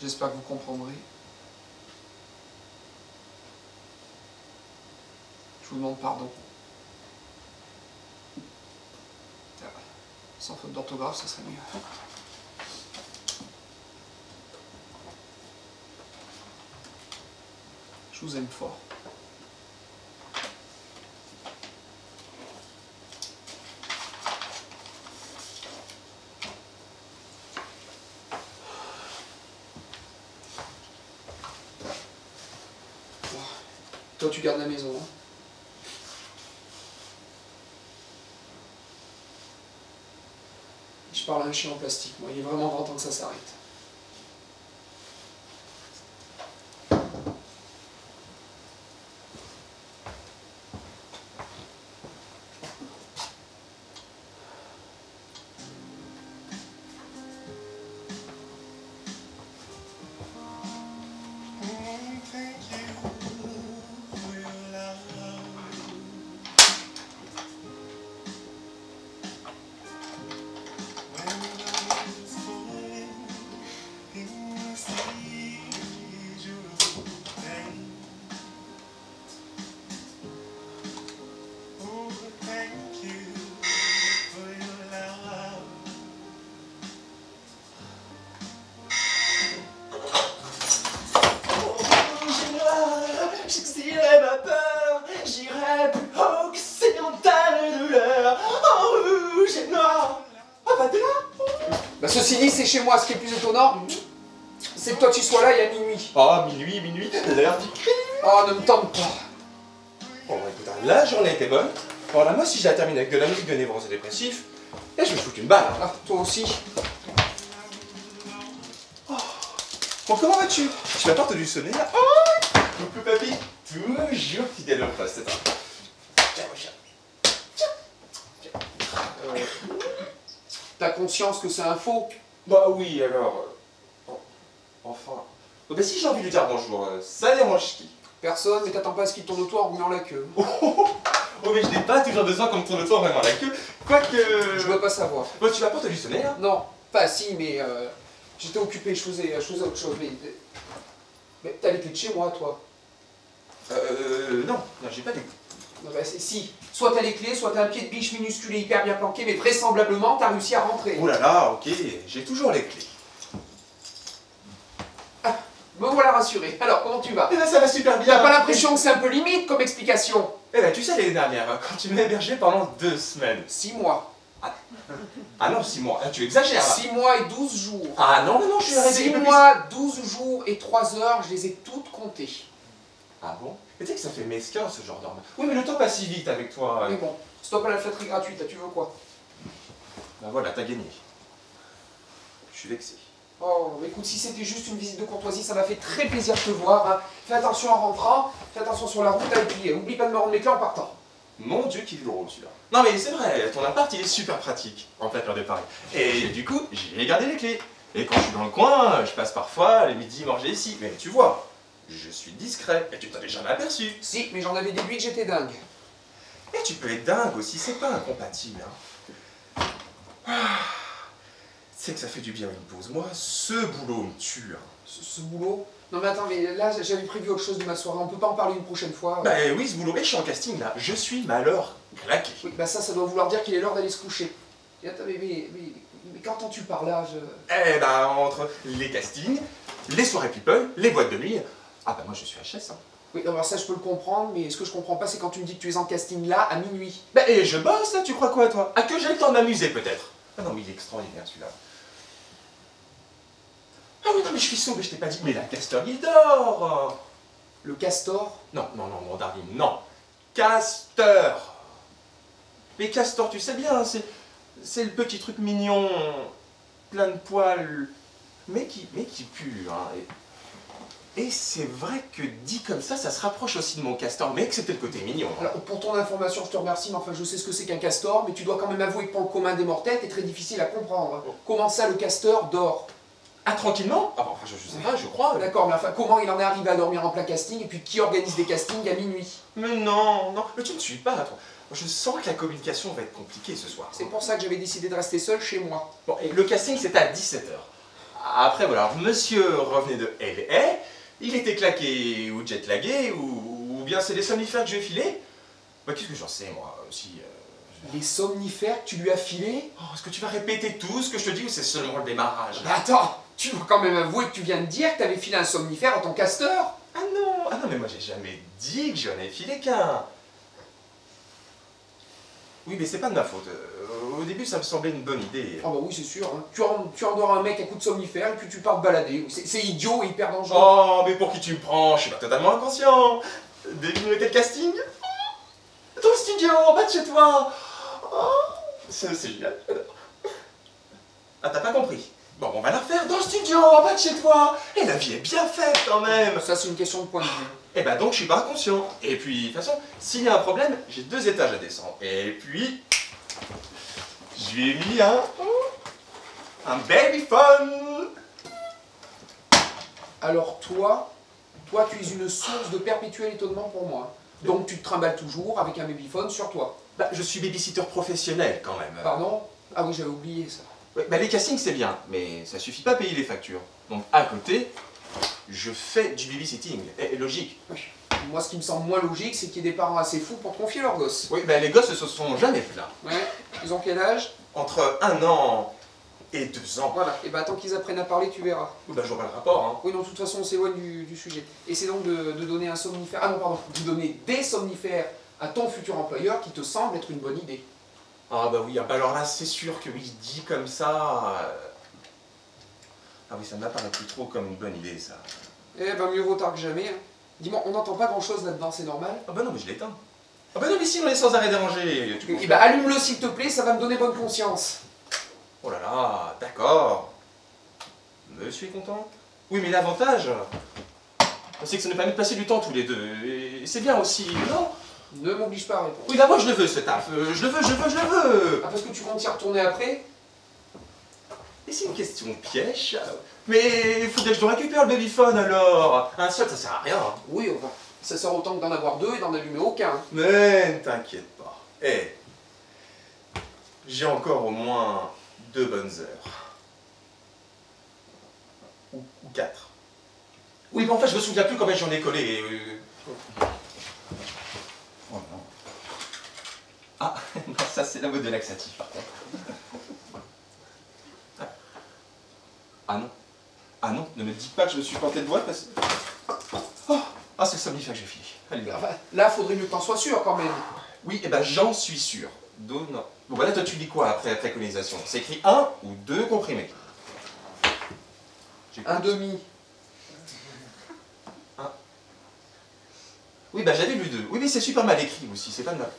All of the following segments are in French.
J'espère que vous comprendrez. Je vous demande pardon. Sans faute d'orthographe, ça serait mieux. Je vous aime fort. Toi, tu gardes la maison, hein. Je parle à un chien en plastique, moi. Il est vraiment grand temps que ça s'arrête. J'exilerai ma peur, j'irai plus haut que ces montagnes de douleur, en rouge et noir. Ah bah t'es là? Bah ceci dit, c'est chez moi. Ce qui est plus étonnant, c'est que toi tu sois là et à minuit. Oh, minuit, l'heure du crime. Oh, ne me tente pas. Bon, bah, écoute, hein, la journée était bonne. Alors là, moi, si je la termine avec de la musique de névrose et dépressif, et je vais foutre une balle. Hein. Ah, toi aussi. Oh. Bon, comment vas-tu? Je m'apporte du sonnet là. Oh, coucou papy, toujours fidèle au poste, c'est ça. Tiens, mon chien. T'as conscience que c'est un faux? Bah oui, alors. Enfin. Oh, bah si j'ai envie de lui dire bonjour, ça dérange qui? Personne, mais t'attends pas à ce qu'il tourne autour en remuant la queue. Oh, mais je n'ai pas toujours besoin qu'on me tourne autour vraiment la queue. Quoique. Je veux pas savoir. Bon, tu m'apportes du sonnet là? Non, pas si, mais j'étais occupé, je faisais autre chose. Mais t'as les clés de chez moi, toi. Non, j'ai pas des. Non, bah, si, soit t'as les clés, soit t'as un pied de biche minuscule et hyper bien planqué, mais vraisemblablement t'as réussi à rentrer. Oh là là, ok, j'ai toujours les clés. Ah, me voilà rassuré. Alors, comment tu vas? Eh ben ça va super bien. T'as pas l'impression que c'est un peu limite comme explication? Eh ben tu sais l'année dernière, quand tu m'as hébergé pendant 2 semaines. 6 mois. Ah non, 6 mois, tu exagères là. 6 mois et 12 jours. Ah non, je suis resté 6 un peu plus. mois, 12 jours et 3 heures, je les ai toutes comptées. Ah bon? Mais tu sais que ça fait mesquin ce genre d'homme. Oui, mais le temps passe si vite avec toi. Mais bon, stop à la flatterie gratuite, là, tu veux quoi? Ben voilà, t'as gagné. Je suis vexé. Oh, mais écoute, si c'était juste une visite de courtoisie, ça m'a fait très plaisir de te voir. Hein. Fais attention en rentrant, fais attention sur la route, et puis oublie pas de me rendre mes clés en partant. Mon Dieu, qu'il est drôle celui-là. Non mais c'est vrai, ton appart il est super pratique, en fait, l'heure de Paris. Et du coup, j'ai gardé les clés. Et quand je suis dans le coin, je passe parfois les midis manger ici. Mais tu vois, je suis discret, et tu t'avais jamais aperçu. Si, mais j'en avais déduit que j'étais dingue. Et tu peux être dingue aussi, c'est pas incompatible. Hein. Ah, c'est que ça fait du bien une pause. Moi, ce boulot me tue. Hein. Ce boulot? Non mais attends, mais là j'avais prévu autre chose de ma soirée, on peut pas en parler une prochaine fois? Bah oui, ce boulot, et je suis en casting là, je suis malheur claqué. Oui, bah ça doit vouloir dire qu'il est l'heure d'aller se coucher. Et attends, mais qu'entends-tu par là? Eh bah, entre les castings, les soirées people, les boîtes de nuit, ah bah moi je suis HS. Hein. Oui, alors ça je peux le comprendre, mais ce que je comprends pas c'est quand tu me dis que tu es en casting là, à minuit. Bah et je bosse là, tu crois quoi toi? Ah que j'ai le temps de m'amuser peut-être. Ah non mais il est extraordinaire celui-là. Ah oui non mais je suis sauvé, je t'ai pas dit, mais la Castor il dort. Le castor? Non, Darwin, non. Castor. Les castors, tu sais bien, c'est le petit truc mignon, plein de poils, mais qui pue. Hein. Et c'est vrai que dit comme ça se rapproche aussi de mon castor, mais excepté le côté mignon. Hein. Alors pour ton information, je te remercie, mais enfin je sais ce que c'est qu'un castor, mais tu dois quand même avouer que pour le commun des mortels, c'est très difficile à comprendre. Oh. Comment ça le castor dort? Ah tranquillement? Ah bon, enfin, je sais pas, je crois. D'accord, mais enfin comment il en est arrivé à dormir en plein casting, et puis qui organise des castings à minuit? Mais non, mais tu ne suis pas, toi. Je sens que la communication va être compliquée ce soir. C'est pour ça que j'avais décidé de rester seul chez moi. Bon, et le casting c'était à 17h. Après, voilà, alors, monsieur revenait de LA, il était claqué ou jet-lagué, ou bien c'est des somnifères que je lui ai filés. Bah, qu'est-ce que j'en sais, moi, aussi Les somnifères que tu lui as filés? Oh, est-ce que tu vas répéter tout ce que je te dis ou c'est seulement le démarrage? Bah attends, tu dois quand même avouer que tu viens de dire que t'avais filé un somnifère à ton casteur. Ah non, mais moi j'ai jamais dit que j'en ai filé qu'un. Oui, mais c'est pas de ma faute. Au début, ça me semblait une bonne idée. Ah bah oui, c'est sûr. Hein. Tu endors un mec à coups de somnifère et puis tu pars te balader. C'est idiot et hyper dangereux. Oh, mais pour qui tu me prends? Je suis pas totalement inconscient. Devine quel casting? Ton studio, en bas de chez toi. Oh, c'est génial. Ah, t'as pas compris? Bon, on va la refaire dans le studio, en bas de chez toi. Et la vie est bien faite quand même. Ça, c'est une question de point de vue. Et bah donc je suis pas inconscient. Et puis, de toute façon, s'il y a un problème, j'ai 2 étages à descendre. Et puis, je lui ai mis un babyphone. Alors toi, tu es une source de perpétuel étonnement pour moi. Donc tu te trimbales toujours avec un babyphone sur toi. Bah, je suis babysitter professionnel quand même. Pardon? Ah oui, j'avais oublié ça. Ouais, bah, les castings c'est bien, mais ça suffit pas à payer les factures. Donc à côté, je fais du babysitting. Et logique. Oui. Moi, ce qui me semble moins logique, c'est qu'il y ait des parents assez fous pour te confier leurs gosses. Oui, bah, les gosses ne se sont jamais plaints. Ouais. Ils ont quel âge? Entre 1 an et 2 ans. Voilà. Et bah tant qu'ils apprennent à parler, tu verras. Bah, j'aurai le rapport, hein. Oui, non, de toute façon, on s'éloigne du sujet. Et c'est donc de donner un somnifère. Ah non, pardon. De donner des somnifères à ton futur employeur qui te semble être une bonne idée. Ah bah oui, ah bah alors là, c'est sûr que oui, dit comme ça... Ah oui, ça ne m'apparaît plus trop comme une bonne idée, ça. Eh ben, mieux vaut tard que jamais. Hein. Dis-moi, on n'entend pas grand-chose là-dedans, c'est normal? Ah bah non, mais je l'éteins. Ah bah non, mais si, on est sans arrêt dérangé. Tu Eh comprends? ben, allume-le s'il te plaît, ça va me donner bonne conscience. Oh là là, d'accord. Monsieur est content? Oui, mais l'avantage, c'est que ça nous permet de passer du temps tous les deux. Et c'est bien aussi, non? Ne m'oblige pas à répondre. Oui, bah moi je le veux, ce taf. Je le veux. Ah, parce que tu comptes y retourner après? Et c'est une question piège. Mais il faudrait que je le récupère le babyphone alors. Un seul, ça sert à rien. Oui, enfin, ça sert autant que d'en avoir deux et d'en allumer aucun. Mais ne t'inquiète pas. Eh, j'ai encore au moins 2 bonnes heures. Ou 4. Oui, mais en fait, je me souviens plus combien j'en ai collé. Oh non. Ah, non, ça c'est la mode de laxatif par contre. Ah non. Ah non, ne me dis pas que je me suis planté de voile parce que... Oh, ah, c'est le somnifère que j'ai fini. Allez, là. Enfin, là, faudrait mieux que t'en sois sûr quand même. Oui, et ben j'en suis sûr. Non. Bon, voilà, toi tu lis quoi après la préconisation? C'est écrit 1 ou 2 comprimés. Un demi. Oui, bah j'avais lu 2. Oui, mais c'est super mal écrit aussi, c'est pas de mal.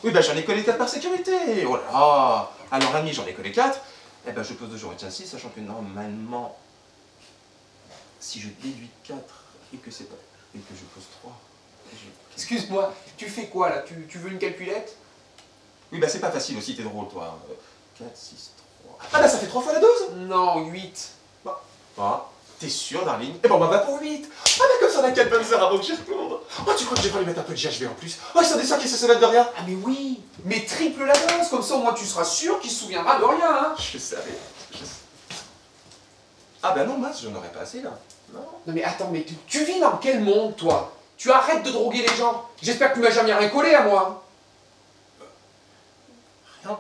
Oui, bah j'en ai collé 4 par sécurité. Oh là là. Alors, un demi, j'en ai collé 4. Eh ben je pose 2 jours et tiens 6, sachant que normalement, si je déduis 4 et que c'est pas... et que je pose 3... Excuse-moi, tu fais quoi là? Tu veux une calculette? Oui, bah c'est pas facile aussi, t'es drôle toi. 4, 6, 3... Ah bah ça fait 3 fois la dose? Non, 8. Ah, t'es sûr, darling? Eh ben on va pour 8. Ah bah comme ça on a 4 bonnes heures avant que j'y retourne. Oh, tu crois que je vais pas lui mettre un peu de GHB en plus? Oh, ils sont des soeurs qui se souviennent de rien. Ah mais oui, mais triple la dose, comme ça au moins tu seras sûr qu'il se souviendra de rien, hein. Je savais. Ah bah non, mince, j'en aurais pas assez là. Non. Non mais attends, mais tu vis dans quel monde toi? Tu arrêtes de droguer les gens. J'espère que tu m'as jamais rien collé à moi. Rien.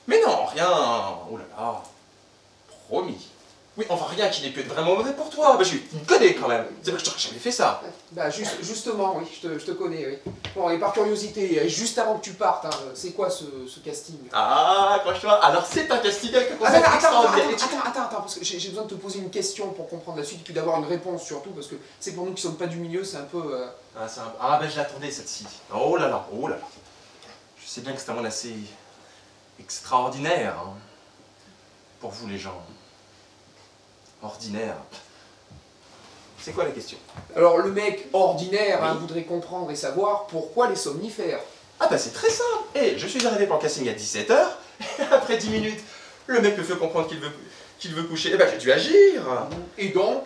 Mais non, rien. Oh là là. Promis. Oui, enfin rien qui n'ait pu être vraiment mauvais pour toi. Bah tu me connais quand même. C'est vrai que je t'aurais jamais fait ça. Bah justement, oui, je te connais, oui. Bon, et par curiosité, juste avant que tu partes, hein, c'est quoi ce casting? Ah, accroche-toi. Alors c'est un casting avec un concept extraordinaire. Attends, parce que j'ai besoin de te poser une question pour comprendre la suite, et puis d'avoir une réponse surtout, parce que c'est pour nous qui ne sommes pas du milieu, c'est un peu... Ah ben je l'attendais celle-ci. Oh là là, oh là là. Je sais bien que c'est un monde assez extraordinaire. Hein. Pour vous les gens. Ordinaire. C'est quoi la question? Alors le mec ordinaire oui. hein, voudrait comprendre et savoir pourquoi les somnifères. Ah bah c'est très simple. Et je suis arrivé pour le casting à 17 h, et après 10 minutes, le mec me fait comprendre qu'il veut coucher. Et bah j'ai dû agir. Et donc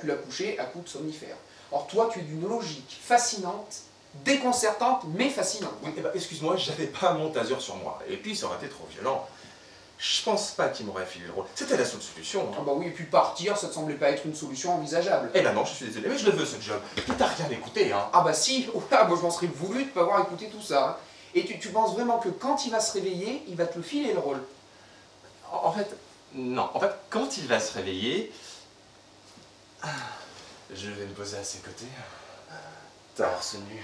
tu l'as couché à coups de somnifères. Or toi tu es d'une logique fascinante, déconcertante mais fascinante. Oui, et bah excuse-moi, j'avais pas mon taser sur moi. Et puis ça aurait été trop violent. je pense pas qu'il m'aurait filé le rôle. C'était la seule solution. Ah bah oui, et puis partir, ça te semblait pas être une solution envisageable. Eh ben non, je suis désolé, mais je le veux ce job. Tu t'as rien écouté, hein. Ah bah si, ah, moi je m'en serais voulu de pas avoir écouté tout ça. Hein. Et tu penses vraiment que quand il va se réveiller, il va te le filer le rôle? En fait, non. En fait, quand il va se réveiller, je vais me poser à ses côtés, torse nu,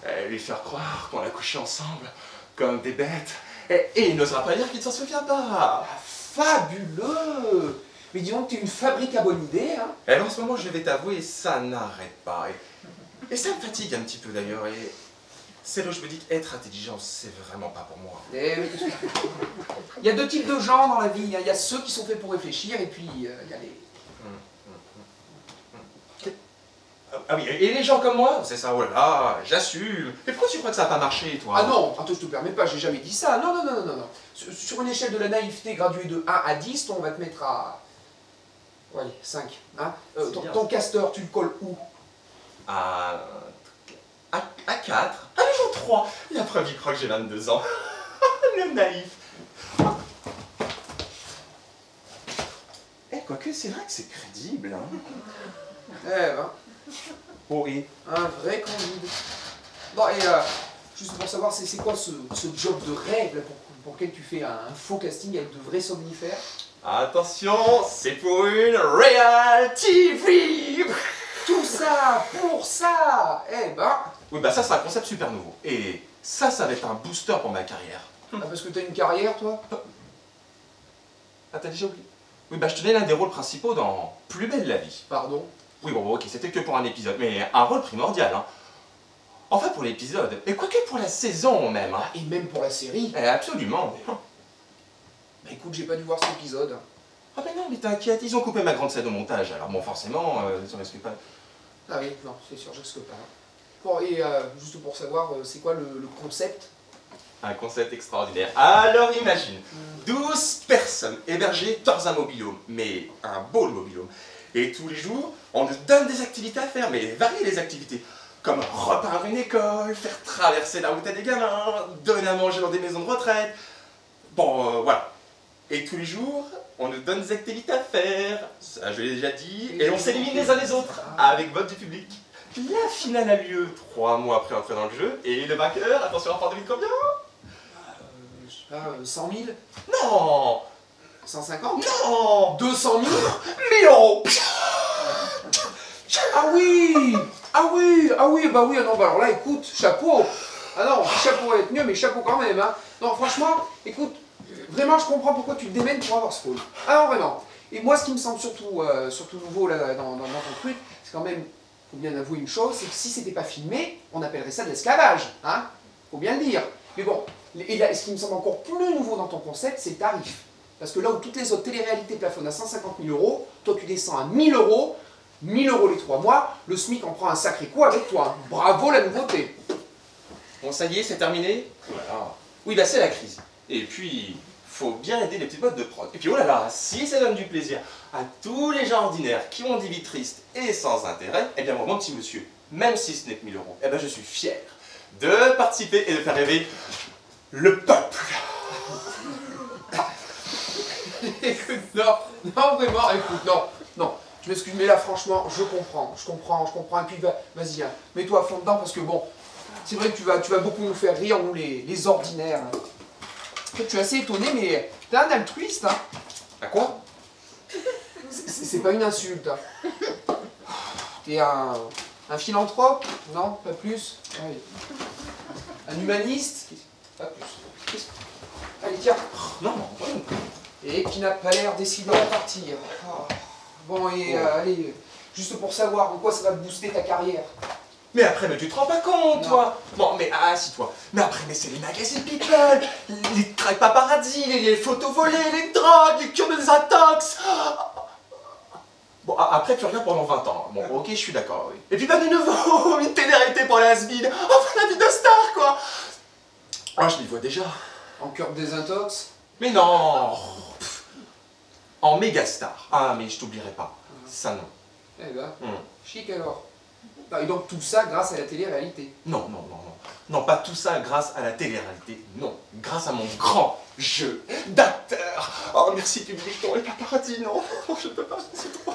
et lui faire croire qu'on a couché ensemble, comme des bêtes, et il n'osera pas dire qu'il ne s'en souvient pas. Ah, fabuleux! Mais dis donc, t'es une fabrique à bonne idée, hein? Et en ce moment, je vais t'avouer, ça n'arrête pas. Et ça me fatigue un petit peu d'ailleurs. Et c'est là où je me dis qu'être intelligent, c'est vraiment pas pour moi. Eh oui. Il y a deux types de gens dans la vie. Hein. Il y a ceux qui sont faits pour réfléchir, et puis il y a les... Ah oui, et les gens comme moi, c'est ça, oh là là, j'assume. Mais pourquoi tu crois que ça n'a pas marché, toi? Ah non, attends, je te permets pas, j'ai jamais dit ça. Non, non, non, non, non. Sur une échelle de la naïveté graduée de 1 à 10, on va te mettre à... Ouais, 5. Hein ton castor, tu le colles où? À 4. Ah, mais j'en 3. La preuve, il croit que j'ai 22 ans. Le naïf. Eh, quoique, c'est vrai que c'est crédible, hein. Eh ben, Oui. un vrai candide. Bon, et juste pour savoir, c'est quoi ce job de rêve pour lequel tu fais un faux casting avec de vrais somnifères? Attention, c'est pour une Real TV. Tout ça, pour ça. Eh ben, Oui, bah ça, c'est un concept super nouveau. Et ça va être un booster pour ma carrière. ah, parce que t'as une carrière, toi? Ah, t'as déjà oublié? Oui, bah je tenais l'un des rôles principaux dans Plus belle la vie. Pardon? Oui, bon, ok, c'était que pour un épisode, mais un rôle primordial, hein. Enfin, pour l'épisode, et quoique pour la saison même, hein. Et même pour la série? Eh, absolument. Bah écoute, j'ai pas dû voir cet épisode. Ah mais non, mais t'inquiète, ils ont coupé ma grande scène au montage, alors bon, forcément, ça risque pas... Ah oui, non, c'est sûr, je risque pas. Bon, et juste pour savoir, c'est quoi le concept? Un concept extraordinaire. Alors imagine, 12 personnes hébergées dans un mobil-home, mais un beau mobil-home. Et tous les jours, on nous donne des activités à faire, mais variées les activités. Comme repeindre une école, faire traverser la route à des gamins, donner à manger dans des maisons de retraite. Bon, voilà. Et tous les jours, on nous donne des activités à faire, ça je l'ai déjà dit, et on s'élimine les uns les autres, avec vote du public. La finale a lieu 3 mois après entrer dans le jeu, et le vainqueur, attention, enfant, devine combien? Je sais pas, 100 000? Non! 150? Non! 200 000? 1000 euros! Ah oui! Ah oui! Ah oui, bah oui, ah non, bah alors là, écoute, chapeau! Ah non, chapeau va être mieux, mais chapeau quand même, hein! Non, franchement, écoute, vraiment, je comprends pourquoi tu te démènes pour avoir ce rôle. Ah non, vraiment! Et moi, ce qui me semble surtout, surtout nouveau là, dans ton truc, c'est quand même, faut bien avouer une chose, c'est que si c'était pas filmé, on appellerait ça de l'esclavage, hein? Faut bien le dire. Mais bon, et là, ce qui me semble encore plus nouveau dans ton concept, c'est le tarif. Parce que là où toutes les autres téléréalités plafonnent à 150 000 euros, toi tu descends à 1000 euros, 1000 euros les 3 mois, le SMIC en prend un sacré coup avec toi. Bravo la nouveauté. Bon, ça y est, c'est terminé? Voilà. Oui, bah c'est la crise. Et puis, faut bien aider les petites boîtes de prod. Et puis, oh là là, si ça donne du plaisir à tous les gens ordinaires qui ont des vies tristes et sans intérêt, eh bien, mon petit monsieur, même si ce n'est que 1000 euros, eh ben, je suis fier de participer et de faire rêver le peuple. Écoute, non, non, vraiment, écoute, non, non. Je m'excuse, mais là, franchement, je comprends. Et puis, vas-y, hein, mets-toi à fond dedans, parce que bon, c'est vrai que tu vas beaucoup nous faire rire, nous, les ordinaires. Hein. En fait, je suis assez étonné, mais t'es un altruiste, hein. À quoi? C'est pas une insulte. Hein. T'es un philanthrope? Non, pas plus. Oui. Un humaniste? Pas plus. Allez, tiens. Non, non, voyons. Et qui n'a pas l'air décidé à partir. Oh. Bon, et allez, juste pour savoir en quoi ça va te booster ta carrière. Mais après, mais tu te rends pas compte, Non. toi? Bon, mais assis-toi. Mais après, mais c'est les magazines People, les tracks paparazzi, les photos volées, les drogues, les cures des intox. Bon, après, tu regardes pendant 20 ans. Bon, ok, je suis d'accord, oui. Et puis, pas de nouveau, une télé-réalité pour les has-been. Enfin, la vie de star, quoi. Ah, je l'y vois déjà. En cure de désintox. Mais non. En méga star. Ah, mais je t'oublierai pas. Ça, non. Eh ben, chic alors. Et donc tout ça grâce à la télé-réalité. Non, non, non, non. Non, pas tout ça grâce à la télé-réalité. Non, grâce à mon grand jeu d'acteur. Oh, merci public, non, les paparazzi, non. Oh, je ne peux pas, c'est trop.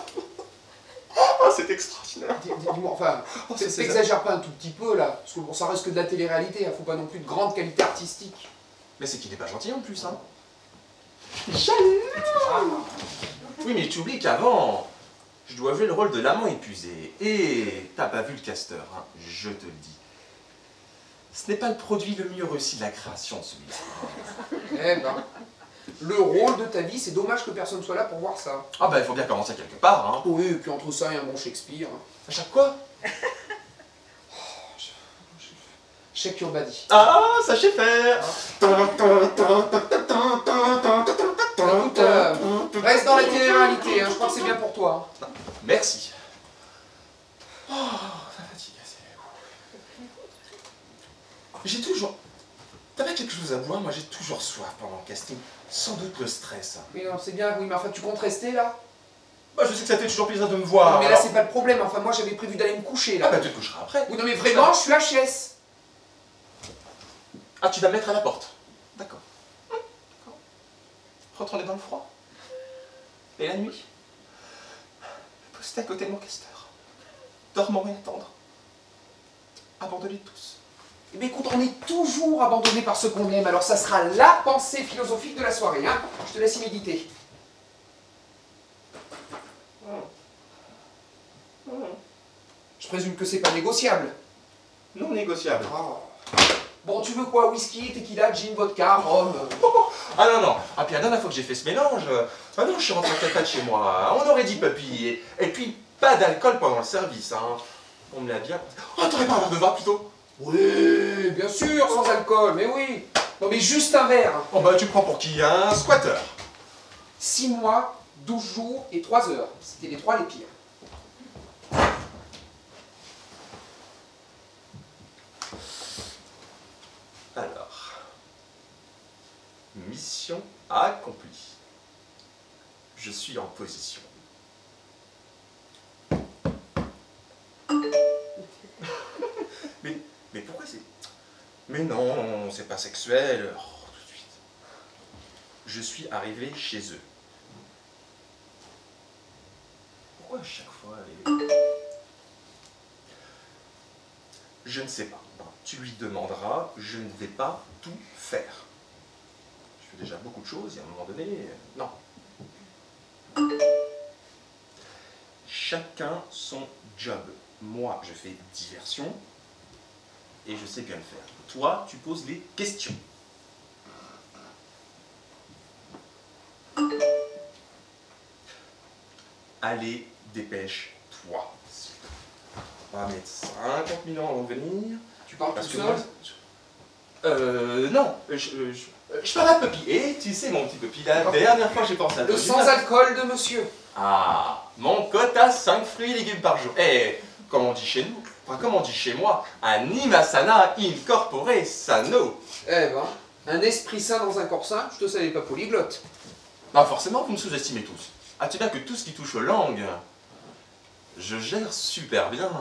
Oh, c'est extraordinaire. Dis-moi, enfin, Oh, c'est t'exagères pas un tout petit peu là, parce que bon, ça reste que de la télé-réalité, hein, faut pas non plus de grande qualité artistique. Mais c'est qu'il n'est pas gentil en plus, hein. Ah. Oui, mais tu oublies qu'avant, je dois jouer le rôle de l'amant épuisé. Et t'as pas vu le casteur, hein, je te le dis. Ce n'est pas le produit le mieux réussi de la création, celui-ci. Eh ben, le rôle de ta vie, c'est dommage que personne soit là pour voir ça. Ah bah, il faut bien commencer quelque part, hein. Oui, et puis entre ça et un bon Shakespeare. Hein. À chaque quoi? Check your body. Ah, sachez faire. Écoute, reste dans la télé-réalité, hein, je crois que c'est bien pour toi. Hein. Merci. Oh, ça fatigue assez. J'ai toujours... T'avais quelque chose à boire? Moi j'ai toujours soif pendant le casting. Sans doute le stress. Oui, non, c'est bien, oui, mais enfin, tu comptes rester là? Bah, je sais que ça fait toujours plaisir de me voir. Non, mais là, alors... c'est pas le problème, enfin, moi j'avais prévu d'aller me coucher là. Ah bah tu te coucheras après. Oui, non, mais vraiment, je suis HS. Ah, tu vas me mettre à la porte. D'accord. Retourner dans le froid. Et la nuit, poster à côté de mon casteur. Dormant et attendre. Abandonnés tous. Eh bien, écoute, on est toujours abandonné par ce qu'on aime, alors ça sera la pensée philosophique de la soirée, hein. Je te laisse y méditer. Je présume que c'est pas négociable. Non négociable. Oh. Bon, tu veux quoi? Whisky, tequila, gin, vodka, rhum Ah non, non. Ah puis la dernière fois que j'ai fait ce mélange, ah non, je suis rentré très pas de chez moi. On aurait dit papy. Et puis, pas d'alcool pendant le service, hein. On me l'a bien... Oh, t'aurais pas un verre de vin plutôt? Oui, bien sûr, sans alcool, mais oui. Non, mais juste un verre. Oh bah tu me prends pour qui? Un squatter. 6 mois, 12 jours et 3 heures. C'était les 3 les pires. Alors, mission accomplie. Je suis en position. mais pourquoi c'est... Mais non, c'est pas sexuel. Oh, tout de suite. Je suis arrivé chez eux. Pourquoi à chaque fois les... Je ne sais pas. Tu lui demanderas, je ne vais pas tout faire. Je fais déjà beaucoup de choses et à un moment donné, non. Chacun son job. Moi, je fais diversion et je sais bien le faire. Toi, tu poses les questions. Allez, dépêche-toi. On va mettre 50 000 ans avant de venir. Tu parles Parce tout que seul? moi, non, je parle à Papy. Et tu sais, mon petit Papy, la dernière fois que j'ai pensé à toi. Le sans-alcool de monsieur. Ah, mon quota 5 fruits et légumes par jour. Eh, comme on dit chez nous, enfin, comme on dit chez moi, anima sana incorpore sano. Eh ben, un esprit sain dans un corps sain, je te savais pas polyglotte. Non, forcément, vous me sous-estimez tous. Ah, tu sais bien que tout ce qui touche aux langues, je gère super bien.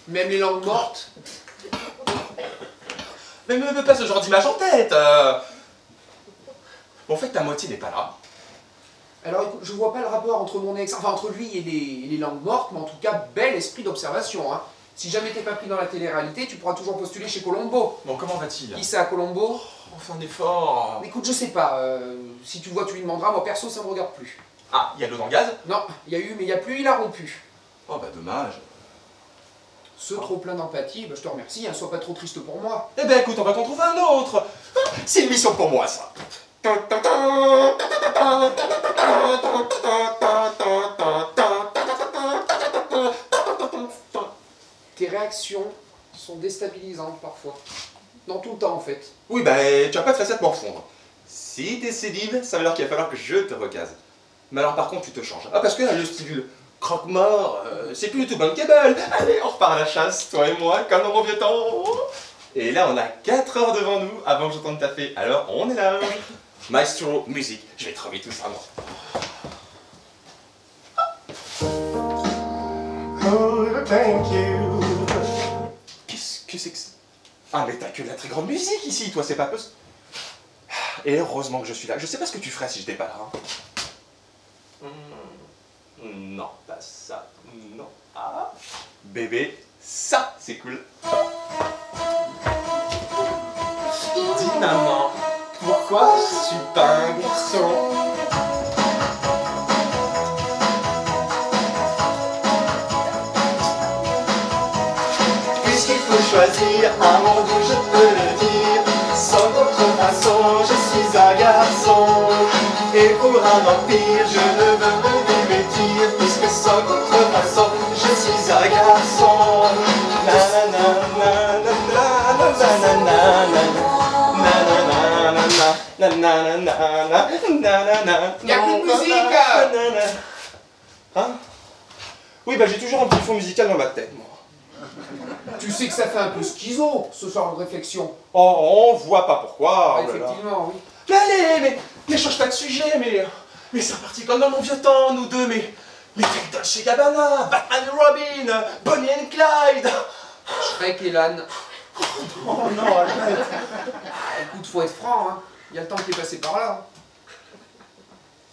Même les langues mortes. Mais me mets pas ce genre d'image en tête. Bon, en fait, ta moitié n'est pas là. Alors écoute, je vois pas le rapport entre mon ex, enfin entre lui et les langues mortes, mais en tout cas, bel esprit d'observation. Hein. Si jamais t'es pas pris dans la télé-réalité, tu pourras toujours postuler chez Colombo. Bon, comment va-t-il? Qui ça, Colombo? On fait un effort. Écoute, je sais pas, si tu le vois, tu lui demanderas, moi perso, ça me regarde plus. Ah, il y a de l'eau dans le gaz? Non, il y a eu, mais il y a plus, il a rompu. Oh, bah dommage. Ce trop plein d'empathie, bah, je te remercie, hein, sois pas trop triste pour moi. Eh ben écoute, on va t'en trouver un autre. C'est une mission pour moi, ça. Tes réactions sont déstabilisantes parfois. Dans tout le temps en fait. Oui, ben tu vas pas te laisser te morfondre. Si t'es célib, ça veut dire qu'il va falloir que je te recase. Mais alors par contre, tu te changes. Ah, parce que là, le style croque-mort, c'est plus du tout bankable. Allez, on repart à la chasse, toi et moi, comme dans mon vieux temps. Et là, on a 4 heures devant nous avant que je tente taffer. Alors, on est là. Maestro, musique. Je vais travailler tout ça, moi. Oh, thank you. Qu'est-ce que c'est que ça? Ah, mais t'as que de la très grande musique ici, toi, c'est pas possible. Et heureusement que je suis là. Je sais pas ce que tu ferais si j'étais pas là. Hein. Non, pas ça. Non. Ah. Bébé, ça, c'est cool. Dis maman, pourquoi je suis pas un garçon? Puisqu'il faut choisir un monde où je peux le dire, sans contrefaçon, je suis un garçon. Et pour un vampire, je ne veux me dévêtir, puisque sans contrefaçon, je suis un garçon. Il y a plus de musique. Hein? Oui, bah j'ai toujours un petit fond musical dans ma tête, moi. Tu sais que ça fait un peu schizo, ce genre de réflexion. Oh, on voit pas pourquoi. Ah, Oh là là. effectivement, oui. Mais allez, mais change pas de sujet, mais c'est reparti comme dans mon vieux temps, nous deux, mais avec Dolce et Gabbana, Batman et Robin, Bonnie and Clyde. Shrek et l'âne. Oh non, arrête. Écoute, faut être franc, hein. Il y a le temps qui est passé par là.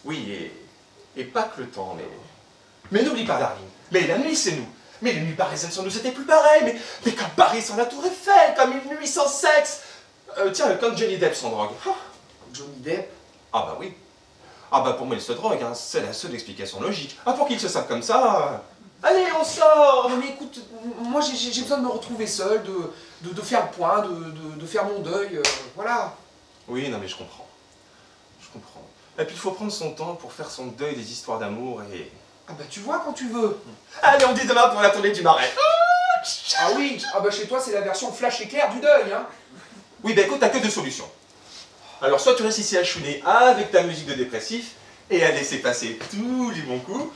Oui, et pas que le temps, mais n'oublie pas, Darling, mais la nuit c'est nous. Mais les nuits parisiennes sans nous c'était plus pareil, mais comme Paris sans la Tour Eiffel, comme une nuit sans sexe. Tiens, comme Johnny Depp sans drogue. Johnny Depp. Ah bah oui. Ah bah pour moi il se drogue, hein. C'est la seule explication logique. Ah pour qu'il se sape comme ça... Allez, on sort. Non mais écoute, moi j'ai besoin de me retrouver seul, de faire le point, de faire mon deuil, voilà. Oui, non mais je comprends. Je comprends. Et puis il faut prendre son temps pour faire son deuil des histoires d'amour et... Ah bah tu vois quand tu veux. Allez, on dit demain pour la tournée du Marais. Ah oui, ah bah chez toi c'est la version flash éclair du deuil, hein. Oui, bah écoute, t'as que deux solutions. Alors soit tu restes ici à chouiner avec ta musique de dépressif et à laisser passer tous les bons coups,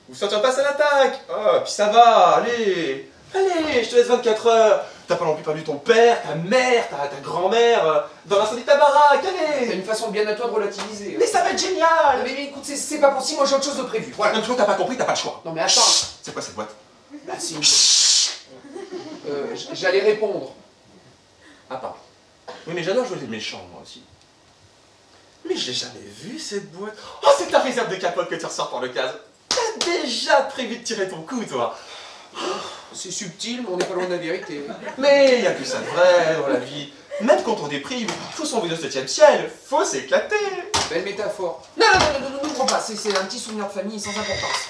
ou soit tu repasses à l'attaque. Oh, puis ça va, allez. Allez, je te laisse 24 heures. T'as pas non plus perdu ton père, ta mère, ta grand-mère dans l'incendie de ta baraque, T'as allez. une façon bien à toi de relativiser. Mais ça va être génial. Mais écoute, c'est pas possible, moi j'ai autre chose de prévu, voilà. Non, tu vois, t'as pas compris, t'as pas le choix. Non mais attends. C'est quoi cette boîte? Bah c'est une... J'allais répondre. Ah, pardon. Oui, mais j'adore jouer les méchants, moi aussi. Mais je l'ai jamais vu, cette boîte. Oh, c'est ta réserve de capote que tu ressors pour le casse. T'as déjà prévu de tirer ton coup, toi. C'est subtil, mais on n'est pas loin de la vérité. Mais il y a plus ça de vrai dans la vie. Même quand on déprime, faut s'envoyer au 7ème ciel, faut s'éclater. Belle métaphore. Non, ne prends pas, c'est un petit souvenir de famille sans importance.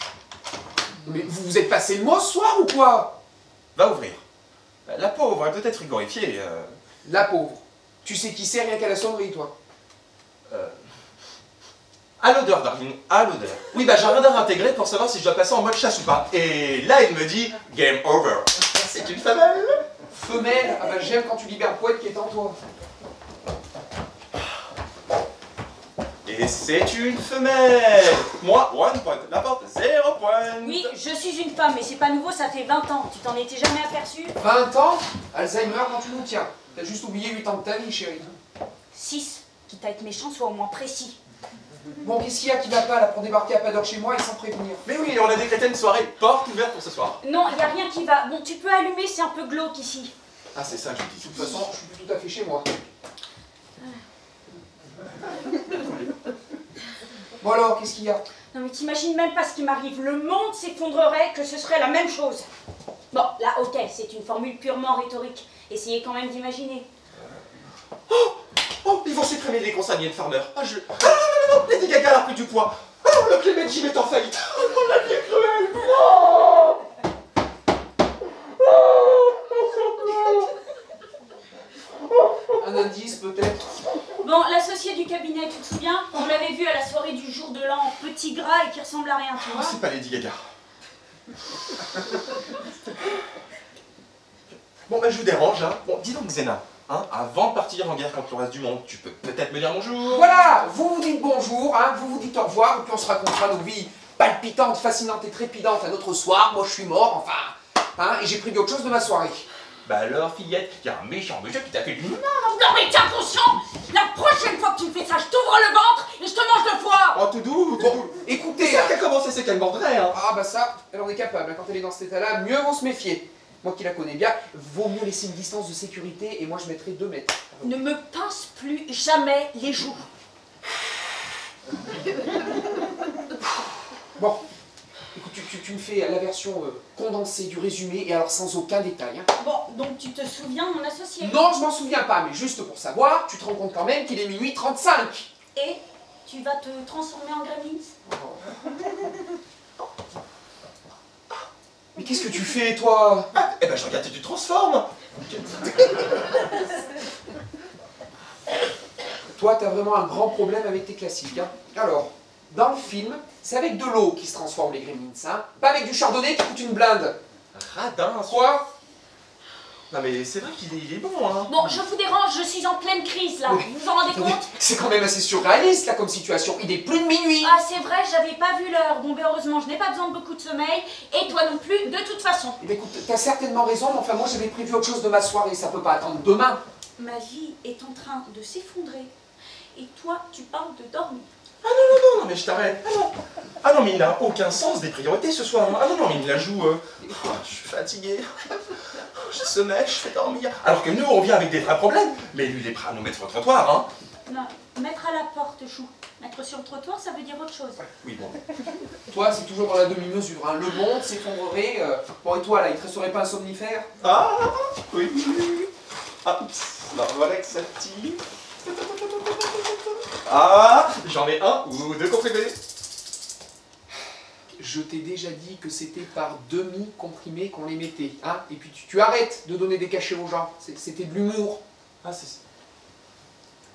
Mais vous vous êtes passé le mot ce soir ou quoi? Va ouvrir. La pauvre, elle doit être frigorifiée. La pauvre. Tu sais qui c'est rien qu'à la sonnerie, toi. À l'odeur, Darling, à l'odeur. Oui, bah j'ai un radar intégré pour savoir si je dois passer en mode chasse ou pas. Et là, il me dit game over. C'est une femelle. Femelle, ah bah j'aime quand tu libères le poète qui est en toi. Et c'est une femelle. Moi, 1 point. La porte, 0 point. Oui, je suis une femme, mais c'est pas nouveau, ça fait 20 ans. Tu t'en étais jamais aperçu? 20 ans, Alzheimer quand tu nous tiens. T'as juste oublié 8 ans de ta vie, chérie. 6. Quitte à être méchant, sois au moins précis. Bon, qu'est-ce qu'il y a qui va pas là pour débarquer à pas d'heure chez moi et sans prévenir? Mais oui, on a décrété une soirée porte ouverte pour ce soir. Non, y a rien qui va. Bon, tu peux allumer, c'est un peu glauque ici. Ah, c'est ça que je dis. De toute façon, je suis plus tout à fait chez moi. Bon alors, qu'est-ce qu'il y a? Non mais t'imagines même pas ce qui m'arrive. Le monde s'effondrerait, que ce serait la même chose. Bon, là, ok, c'est une formule purement rhétorique. Essayez quand même d'imaginer. Oh, ils vont supprimer les consignes de Farmer. Ah, non, Lady Gaga a pris du poids. Oh, le Clément Jim est en faillite. Oh, la vie est cruelle. Oh. Un indice peut-être? Bon, l'associé du cabinet, tu te souviens? On l'avait vu à la soirée du jour de l'an, petit gras et qui ressemble à rien, tu Oh, vois? c'est pas Lady Gaga. Bon, bah, je vous dérange, hein. Bon, dis donc, Xena, hein, avant de partir en guerre contre le reste du monde, tu peux peut-être me dire bonjour? Voilà, vous vous dites bonjour, hein, vous vous dites au revoir, et puis on se racontera nos vies palpitantes, fascinantes et trépidantes à notre soir. Moi je suis mort, enfin, hein, et j'ai pris autre chose de ma soirée. Bah alors, fillette, il y a un méchant monsieur qui t'a fait du... Non mais t'es inconscient! La prochaine fois que tu me fais ça, je t'ouvre le ventre et je te mange le foie! Oh, tout doux, tout Bon, doux. écoutez, C'est elle qui a commencé, c'est qu'elle mordrait, hein. ah bah ça, elle en est capable, hein, quand elle est dans cet état-là, mieux vaut se méfier. moi qui la connais bien, vaut mieux laisser une distance de sécurité et moi je mettrai 2 mètres. Ne me pince plus jamais les joues. Bon, écoute, tu me fais la version condensée du résumé et alors sans aucun détail. Hein. Bon, donc tu te souviens de mon associé? Non, je m'en souviens pas, mais juste pour savoir, tu te rends compte quand même qu'il est minuit 35. Et tu vas te transformer en gremlins? Mais qu'est-ce que tu fais, toi? Eh ben, je regarde et tu te transformes. Toi, t'as vraiment un grand problème avec tes classiques. Hein. Alors, dans le film, c'est avec de l'eau qui se transforment les gremlins, hein. Pas avec du chardonnay qui coûte une blinde. Radin. Quoi? Non mais c'est vrai qu'il est bon, hein. Bon, je vous dérange, je suis en pleine crise là. Oui. Vous vous en rendez compte? C'est quand même assez surréaliste, là, comme situation. Il est plus de minuit. Ah, c'est vrai, j'avais pas vu l'heure. Bon, ben heureusement, je n'ai pas besoin de beaucoup de sommeil. Et toi non plus, de toute façon. Eh ben, écoute, t'as certainement raison, mais enfin, moi, j'avais prévu autre chose de ma soirée. Ça peut pas attendre demain. Ma vie est en train de s'effondrer. Et toi, tu parles de dormir. Ah non, mais je t'arrête. Ah non, mais il n'a aucun sens des priorités ce soir. Ah non, mais il la joue. Je suis fatigué. J'ai sommeil, je fais dormir. Alors que nous, on vient avec des vrais problèmes. Mais lui, il est prêt à nous mettre au trottoir, hein. Non, mettre à la porte, chou. Mettre sur le trottoir, ça veut dire autre chose. Oui, bon. Toi, c'est toujours dans la demi-mesure. Hein. Le monde s'effondrerait. Bon, et toi, là, il te resterait pas un somnifère? Ah, oui. Ah, non, voilà que ça tire. Ah, j'en ai un ou 2 comprimés. Je t'ai déjà dit que c'était par demi-comprimé qu'on les mettait. Hein. Et puis tu arrêtes de donner des cachets aux gens. C'était de l'humour. Ah, c'est...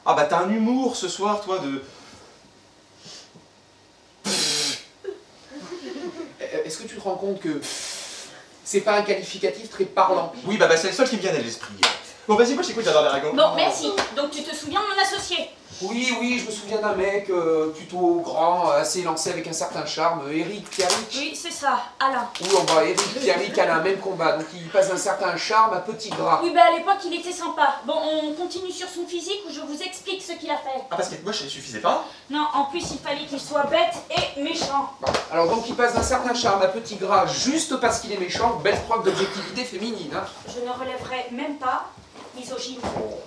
Ah bah t'as un humour ce soir, toi, de... Est-ce que tu te rends compte que c'est pas un qualificatif très parlant? Oui, bah c'est le seul qui me vient à l'esprit. Bon, vas-y, moi je t'écoute, j'adore les ragots. Bon, merci. Donc tu te souviens de mon associé? Oui, je me souviens d'un mec plutôt grand, assez élancé avec un certain charme, Eric Pierrick. Oui, c'est ça, Alain. Oui, on va Eric Pierrick, Alain, même combat, donc il passe d'un certain charme à petit gras. Oui, ben à l'époque, il était sympa. Bon, on continue sur son physique ou je vous explique ce qu'il a fait. Ah, parce que moi, ça ne suffisait pas. Non, en plus, il fallait qu'il soit bête et méchant. Bon, alors donc il passe d'un certain charme à petit gras juste parce qu'il est méchant, belle preuve d'objectivité féminine. Hein. Je ne relèverai même pas misogyne.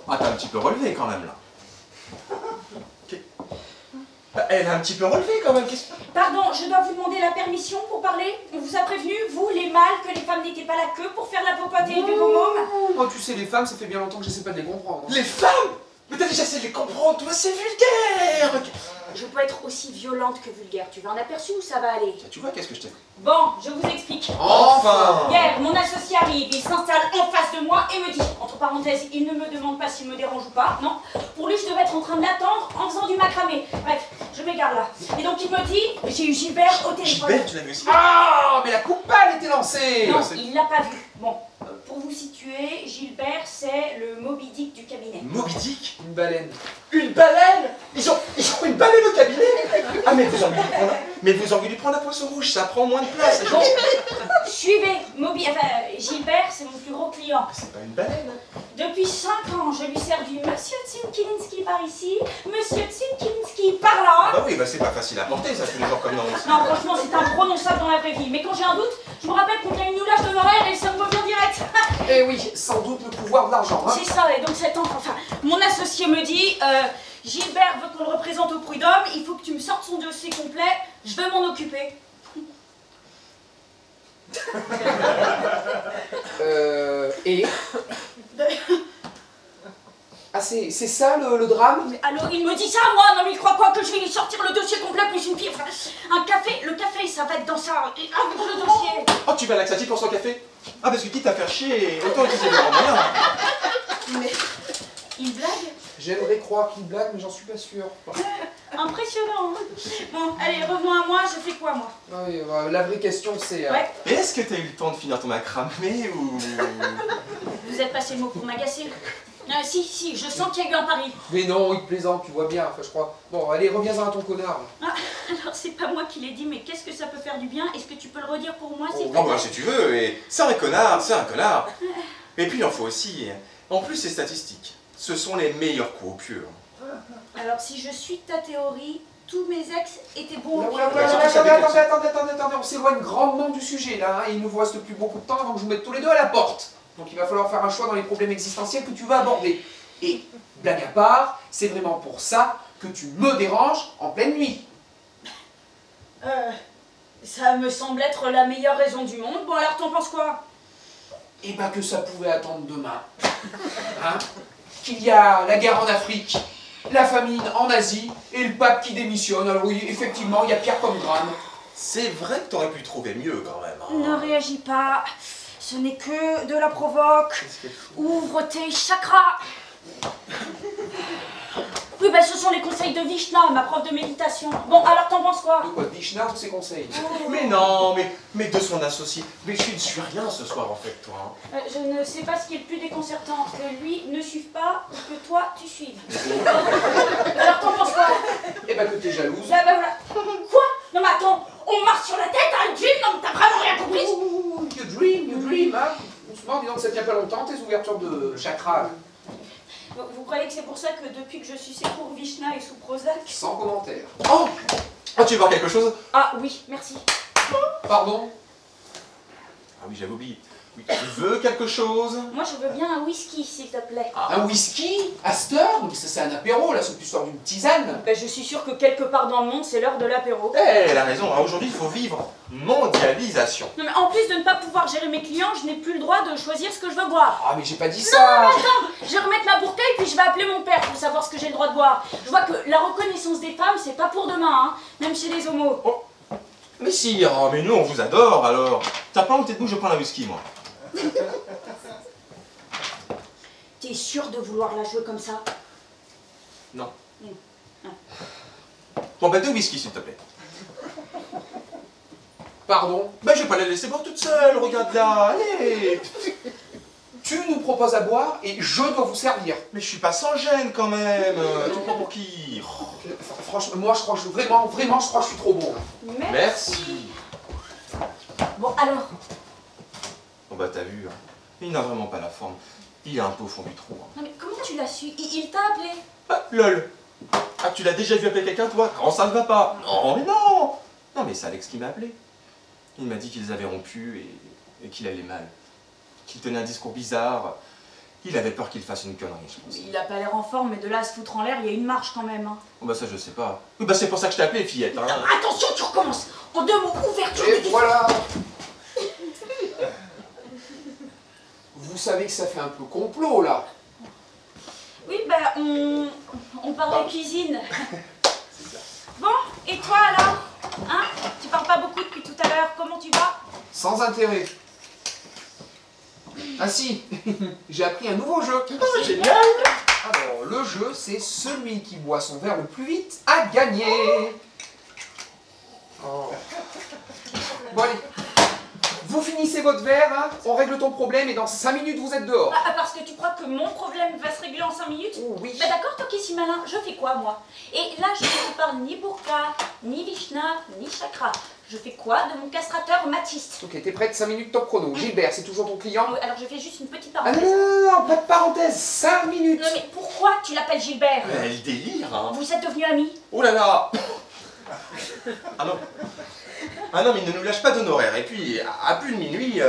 Ah, t'as un petit peu relevé quand même, là. Ok. Bah, elle a un petit peu relevé quand même, qu'est-ce que... Pardon, je dois vous demander la permission pour parler? On vous a prévenu, vous, les mâles, que les femmes n'étaient pas là que pour faire la popote et élever vos mômes? Moi, tu sais, les femmes, ça fait bien longtemps que j'essaie pas de les comprendre. Les femmes? Mais t'as déjà essayé de les comprendre, toi, c'est vulgaire. Je peux être aussi violente que vulgaire. Tu veux un aperçu ou ça va aller? Tu vois, qu'est-ce que je t'ai fait? Bon, je vous explique. Enfin. Hier, mon associé arrive, il s'installe en face de moi et me dit, entre parenthèses, il ne me demande pas s'il me dérange ou pas, non. Pour lui, je devais être en train de l'attendre en faisant du macramé. Bref, je m'égare là. Et donc il me dit, j'ai eu Gilbert au téléphone. Gilbert, tu l'as vu aussi? Ah, mais la coupale était lancée. Non, il l'a pas vu. Bon, pour vous situer, Gilbert, c'est le Moby Dick du cabinet. Moby Dick? Une baleine. Une baleine? Ils ont une baleine au cabinet? Ah, mais vous auriez dû prendre un poisson rouge, ça prend moins de place. Bon, suivez, Gilbert, c'est mon plus gros client. C'est pas une baleine. Depuis 5 ans, je lui sers du Monsieur Tsinkilinski par ici, Monsieur Tsinkilinski par là. Ah bah oui, bah c'est pas facile à porter ça tous les jours comme nom aussi. Non, franchement, c'est imprononçable dans la vraie vie. Mais quand j'ai un doute, je me rappelle qu'on vient une noulage d'honoraires et ça me revient direct. Eh oui, sans doute le pouvoir de l'argent. Hein. C'est ça, et donc cet enfant, enfin, mon associé me dit, Gilbert veut qu'on le représente au prud'homme, il faut que tu me sortes son dossier complet, je vais m'en occuper. Et ah, c'est ça le drame? Mais alors, il me dit ça, moi, non mais il croit quoi, que je vais lui sortir le dossier complet plus une pied, enfin, un café, le café, ça va être dans ça, et avec le dossier. Oh, tu veux un laxatif pour son café? Ah, parce que quitte à faire chier, autant utiliser le moyen. Mais, il blague? J'aimerais croire qu'il blague, mais j'en suis pas sûr. Impressionnant, hein. Bon, allez, revenons à moi, je fais quoi, moi? Oui, la vraie question, c'est... Ouais, Et est-ce que t'as eu le temps de finir ton macramé ou... vous êtes passé le mot pour m'agacer. Si, je sens qu'il y a eu un pari. Mais non, il te plaisante, tu vois bien, enfin je crois. Bon, allez, reviens-en à ton connard. Ah, alors c'est pas moi qui l'ai dit, mais qu'est-ce que ça peut faire du bien? Est-ce que tu peux le redire pour moi, s'il te Oh, plaît? bah si tu veux, et c'est un connard, c'est un connard. Et puis il en faut aussi. En plus, c'est statistique. Ce sont les meilleurs coups au pieu. Alors, si je suis ta théorie, tous mes ex étaient bons. Attendez, on s'éloigne grandement du sujet là, hein, et il ne vous reste plus beaucoup de temps avant que je vous mette tous les deux à la porte. Donc il va falloir faire un choix dans les problèmes existentiels que tu vas aborder. Et, blague à part, c'est vraiment pour ça que tu me déranges en pleine nuit. Ça me semble être la meilleure raison du monde. Bon, alors t'en penses quoi? Eh ben que ça pouvait attendre demain. Hein? Qu'il y a la guerre en Afrique, la famine en Asie et le pape qui démissionne. Alors oui, effectivement, il y a pire comme drame. C'est vrai que t'aurais pu trouver mieux quand même. Hein. Ne réagis pas. Ce n'est que de la provoque. Ouvre tes chakras. Oui, ben ce sont les conseils de Vishna, ma prof de méditation. Bon, alors t'en penses quoi? De quoi, Vishna ou ses conseils? Mais non, mais de son associé. Mais je ne suis rien ce soir en fait, toi. Hein. Je ne sais pas ce qui est le plus déconcertant, que lui ne suive pas ou que toi tu suives. Alors t'en penses quoi? Eh ben que t'es jalouse. Là, ben voilà. Quoi? Non mais attends, on marche sur la tête, hein, Jim? Non mais t'as vraiment rien compris? Ouh, you dream, hein. Doucement, dis donc, ça tient pas longtemps, tes ouvertures de chakras. Vous croyez que c'est pour ça que depuis que je suis pour Vishna et sous Prozac? Sans commentaire. Oh, tu veux voir quelque chose? Ah oui, merci. Pardon? Ah oui, j'avais oublié. Oui, tu veux quelque chose? Moi je veux bien un whisky, s'il te plaît. Un whisky? À cette heure? Mais ça c'est un apéro, là, c'est plus l'heure d'une tisane. Ben, je suis sûre que quelque part dans le monde, c'est l'heure de l'apéro. Eh, elle a raison, hein, aujourd'hui il faut vivre mondialisation. Non mais en plus de ne pas pouvoir gérer mes clients, je n'ai plus le droit de choisir ce que je veux boire. Ah mais j'ai pas dit ça. Je vais remettre ma bouteille puis je vais appeler mon père pour savoir ce que j'ai le droit de boire. Je vois que la reconnaissance des femmes, c'est pas pour demain, hein, même chez les homos. Oh. Mais si, oh, mais nous on vous adore alors. T'as pas honte de nous, je prends un whisky moi. T'es sûr de vouloir la jouer comme ça? Non. Ah. Bon bah 2 whisky s'il te plaît. Pardon? Bah je vais pas la laisser boire toute seule, regarde là, allez. Tu nous proposes à boire et je dois vous servir. Mais je suis pas sans gêne quand même. Tu me prends pour qui? Franchement, moi je crois que je vraiment, je crois que je suis trop bon. Merci. Bon alors, Bon bah t'as vu, hein. Il n'a vraiment pas la forme. Il est un peu au fond du trou. Hein. non mais comment tu l'as su? Il t'a appelé? Ah, lol. Ah, tu l'as déjà vu appeler quelqu'un, toi? Quand ça ne va pas? Non, mais non. Non, mais c'est Alex qui m'a appelé. Il m'a dit qu'ils avaient rompu et qu'il allait mal. Qu'il tenait un discours bizarre. Il avait peur qu'il fasse une connerie, je pense. Il a pas l'air en forme, mais de là à se foutre en l'air, il y a une marche quand même. Hein. Oh, bah ça, je sais pas. Oui, bah c'est pour ça que je t'ai appelé, fillette. Hein. Attention, tu recommences. En 2 mots, ouverture Et du... voilà. Vous savez que ça fait un peu complot là. Oui, ben on parle de cuisine. Bon, et toi alors? Hein? Tu parles pas beaucoup depuis tout à l'heure, comment tu vas? Sans intérêt. Ah si, j'ai appris un nouveau jeu. Oh, génial. Alors, le jeu, c'est celui qui boit son verre le plus vite a gagné. Oh. Bon allez, vous finissez votre verre, hein, on règle ton problème et dans 5 minutes vous êtes dehors. Ah, parce que tu crois que mon problème va se régler en 5 minutes? Oh, oui. Bah d'accord, toi qui es si malin, je fais quoi moi? Et là, je ne te parle ni burqa, ni vishna, ni chakra. Je fais quoi de mon castrateur Matisse? Ok, t'es prête, 5 minutes top chrono. Gilbert, c'est toujours ton client? Oui, alors je fais juste une petite Ah parenthèse. non, pas de parenthèse, 5 minutes. Non mais pourquoi tu l'appelles Gilbert? Elle délire, hein. Vous êtes devenus amis? Oh là là. Ah non. Ah non, mais il ne nous lâche pas d'honoraires. Et puis, à plus de minuit,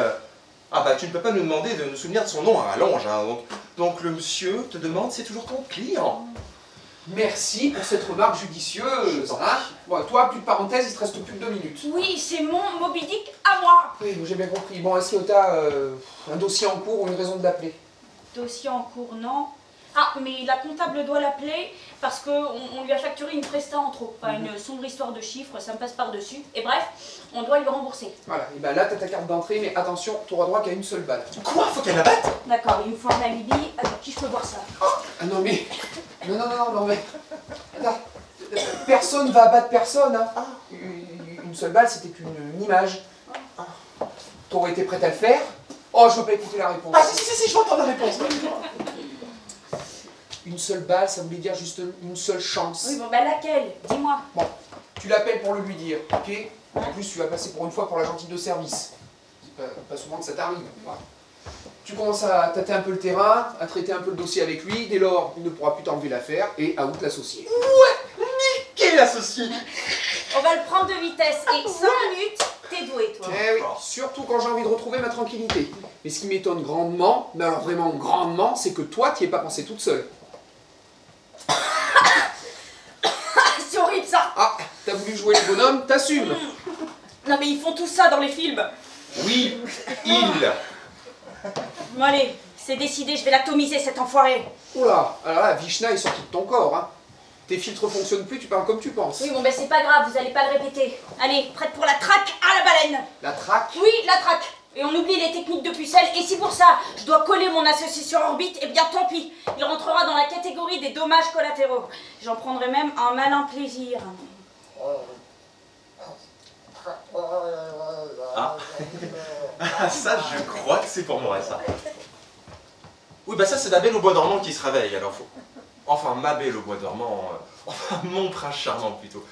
ah bah tu ne peux pas nous demander de nous souvenir de son nom à rallonge. Hein. Donc le monsieur te demande si c'est toujours ton client. Merci pour cette remarque judicieuse. Hein. Bon, toi, plus de parenthèse, il te reste plus de 2 minutes. Oui, c'est mon Moby Dick à moi. Oui, j'ai bien compris. Bon, est-ce que t'as un dossier en cours ou une raison de l'appeler? Dossier en cours, non. Ah, mais la comptable doit l'appeler parce qu'on lui a facturé une presta en trop. Enfin, une sombre histoire de chiffres, ça me passe par-dessus. Et bref, on doit lui rembourser. Voilà, et ben là, t'as ta carte d'entrée, mais attention, t'auras droit qu'à une seule balle. Quoi? Faut qu'elle la batte? D'accord, il me faut un alibi. Attends, qui je peux voir ça? Ah non, mais... Non, mais... Attends, personne va abattre personne, hein. Une seule balle, c'était qu'une image. T'aurais été prête à le faire? Oh, je veux pas écouter la réponse. Ah si, je vais entendre la réponse. Une seule balle, ça voulait dire juste une seule chance. Oui, bon, bah laquelle? Dis-moi. Bon, tu l'appelles pour le lui dire, ok? En plus, tu vas passer pour une fois pour la gentille de service. C'est pas souvent que ça t'arrive. Voilà. tu commences à tâter un peu le terrain, à traiter un peu le dossier avec lui, dès lors, il ne pourra plus t'enlever l'affaire, et out l'associé. Ouais, nickel associé. On va le prendre de vitesse et 5 minutes, t'es doué toi. Eh oui, surtout quand j'ai envie de retrouver ma tranquillité. Mais ce qui m'étonne grandement, mais alors vraiment grandement, c'est que toi, t'y aies pas pensé toute seule. C'est horrible ça. Ah, t'as voulu jouer le bonhomme, t'assumes. Non mais ils font tout ça dans les films. Oui, il. Bon allez, c'est décidé, je vais l'atomiser cet enfoiré. Oula, alors là, Vishna est sorti de ton corps, hein. Tes filtres fonctionnent plus, tu parles comme tu penses. Oui bon ben c'est pas grave, vous allez pas le répéter. Allez, prête pour la traque à la baleine. La traque. Oui, la traque. Et on oublie les techniques de pucelle. Et si pour ça, je dois coller mon associé sur orbite, eh bien tant pis. Il rentrera dans la catégorie des dommages collatéraux. J'en prendrai même un malin plaisir. Ah, ça, je crois que c'est pour moi, ça. Oui, bah ça, c'est la belle au bois dormant qui se réveille, alors faut... Enfin, ma belle au bois dormant, enfin, mon prince charmant, plutôt.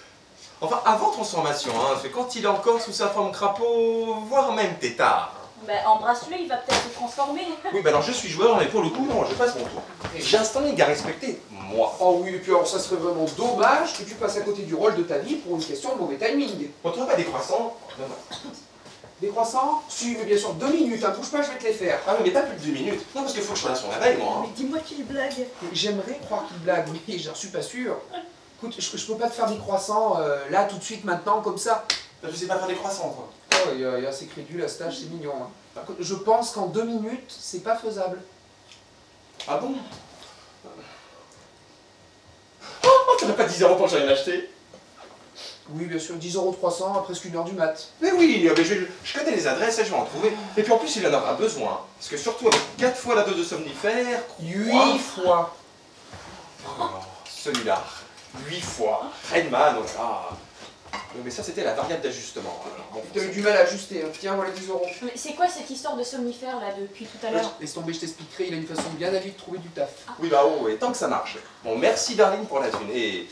Enfin, avant transformation, hein, c'est quand il est encore sous sa forme crapaud, voire même tétard. Ben, embrasse-le, il va peut-être se transformer. Oui, bah alors je suis joueur, mais pour le coup, non, je passe mon tour. J'ai un standing à respecter, moi. Oh oui, et puis alors ça serait vraiment dommage que tu passes à côté du rôle de ta vie pour une question de mauvais timing. On trouve pas des croissants? Non, non. Des croissants? Si, mais bien sûr, 2 minutes, hein, bouge pas, je vais te les faire. Ah, mais pas plus de 2 minutes. Non, parce qu'il faut que je sois là sur la veille, moi. Hein. dis-moi qu'il blague. J'aimerais croire qu'il blague, mais j'en suis pas sûr. Écoute, je peux pas te faire des croissants là, tout de suite, maintenant, comme ça. Bah, je sais pas faire des croissants, toi. Oh, il est assez crédule à cet âge, c'est mignon. Hein. Par contre, je pense qu'en 2 minutes, c'est pas faisable. Ah bon? Oh, t'en as pas 10 € pour que j'aille l'acheter? Oui, bien sûr, 10,300 à presque 1h du mat. Mais oui, mais je connais les adresses et je vais en trouver. Et puis en plus, il en aura besoin. Parce que surtout avec 4 fois la dose de somnifère... 8 fois. Oh, celui-là, 8 fois. Redman, oh là là. Mais ça, c'était la variable d'ajustement. Bon, Tu as eu du mal à ajuster, hein. Tiens, voilà 10 €. Mais c'est quoi cette histoire de somnifère là depuis tout à l'heure? Laisse tomber, je t'expliquerai, il a une façon bien à lui de trouver du taf. Oui, bah oh, et tant que ça marche. Bon, merci Darling pour la thune. Et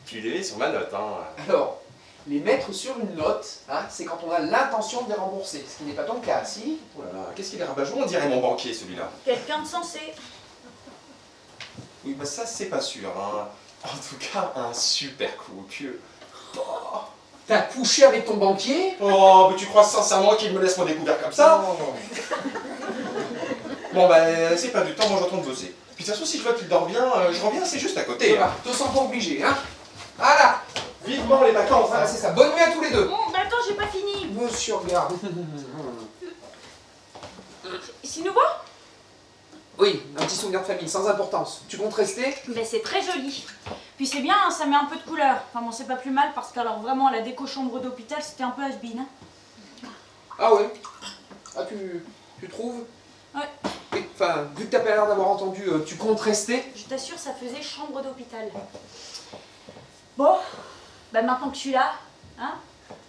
tu l'es sur ma note, hein. Alors, les mettre sur une note, hein, c'est quand on a l'intention de les rembourser, ce qui n'est pas ton cas, si. Oh là là, qu'est-ce qu'il est rabat-joie? On dirait mon banquier, celui-là. Quelqu'un de sensé. Oui, bah ça, c'est pas sûr, hein. En tout cas, un super coup au pieu. Oh. T'as couché avec ton banquier? Oh, mais tu crois sincèrement qu'il me laisse mon découvert comme ça? Bon, bah, c'est pas du temps, moi j'entends de bosser. Puis de toute façon, si je vois que tu dors bien, je reviens, c'est juste à côté. Voilà, te sens pas obligé, hein. Voilà, Vivement les vacances, voilà, hein. c'est ça. Bonne nuit à tous les deux. Bon, bah attends, j'ai pas fini. Monsieur, regarde. C'est nouveau? Oui, un petit souvenir de famille, sans importance. Tu comptes rester? Ben c'est très joli. Puis c'est bien, hein, ça met un peu de couleur. Enfin bon, c'est pas plus mal parce qu'alors vraiment la déco chambre d'hôpital c'était un peu has-been. Hein. Ah ouais? Ah, tu trouves? Ouais. Et, enfin, vu que t'as pas l'air d'avoir entendu, tu comptes rester? Je t'assure, ça faisait chambre d'hôpital. Bon, bah maintenant que je suis là, hein,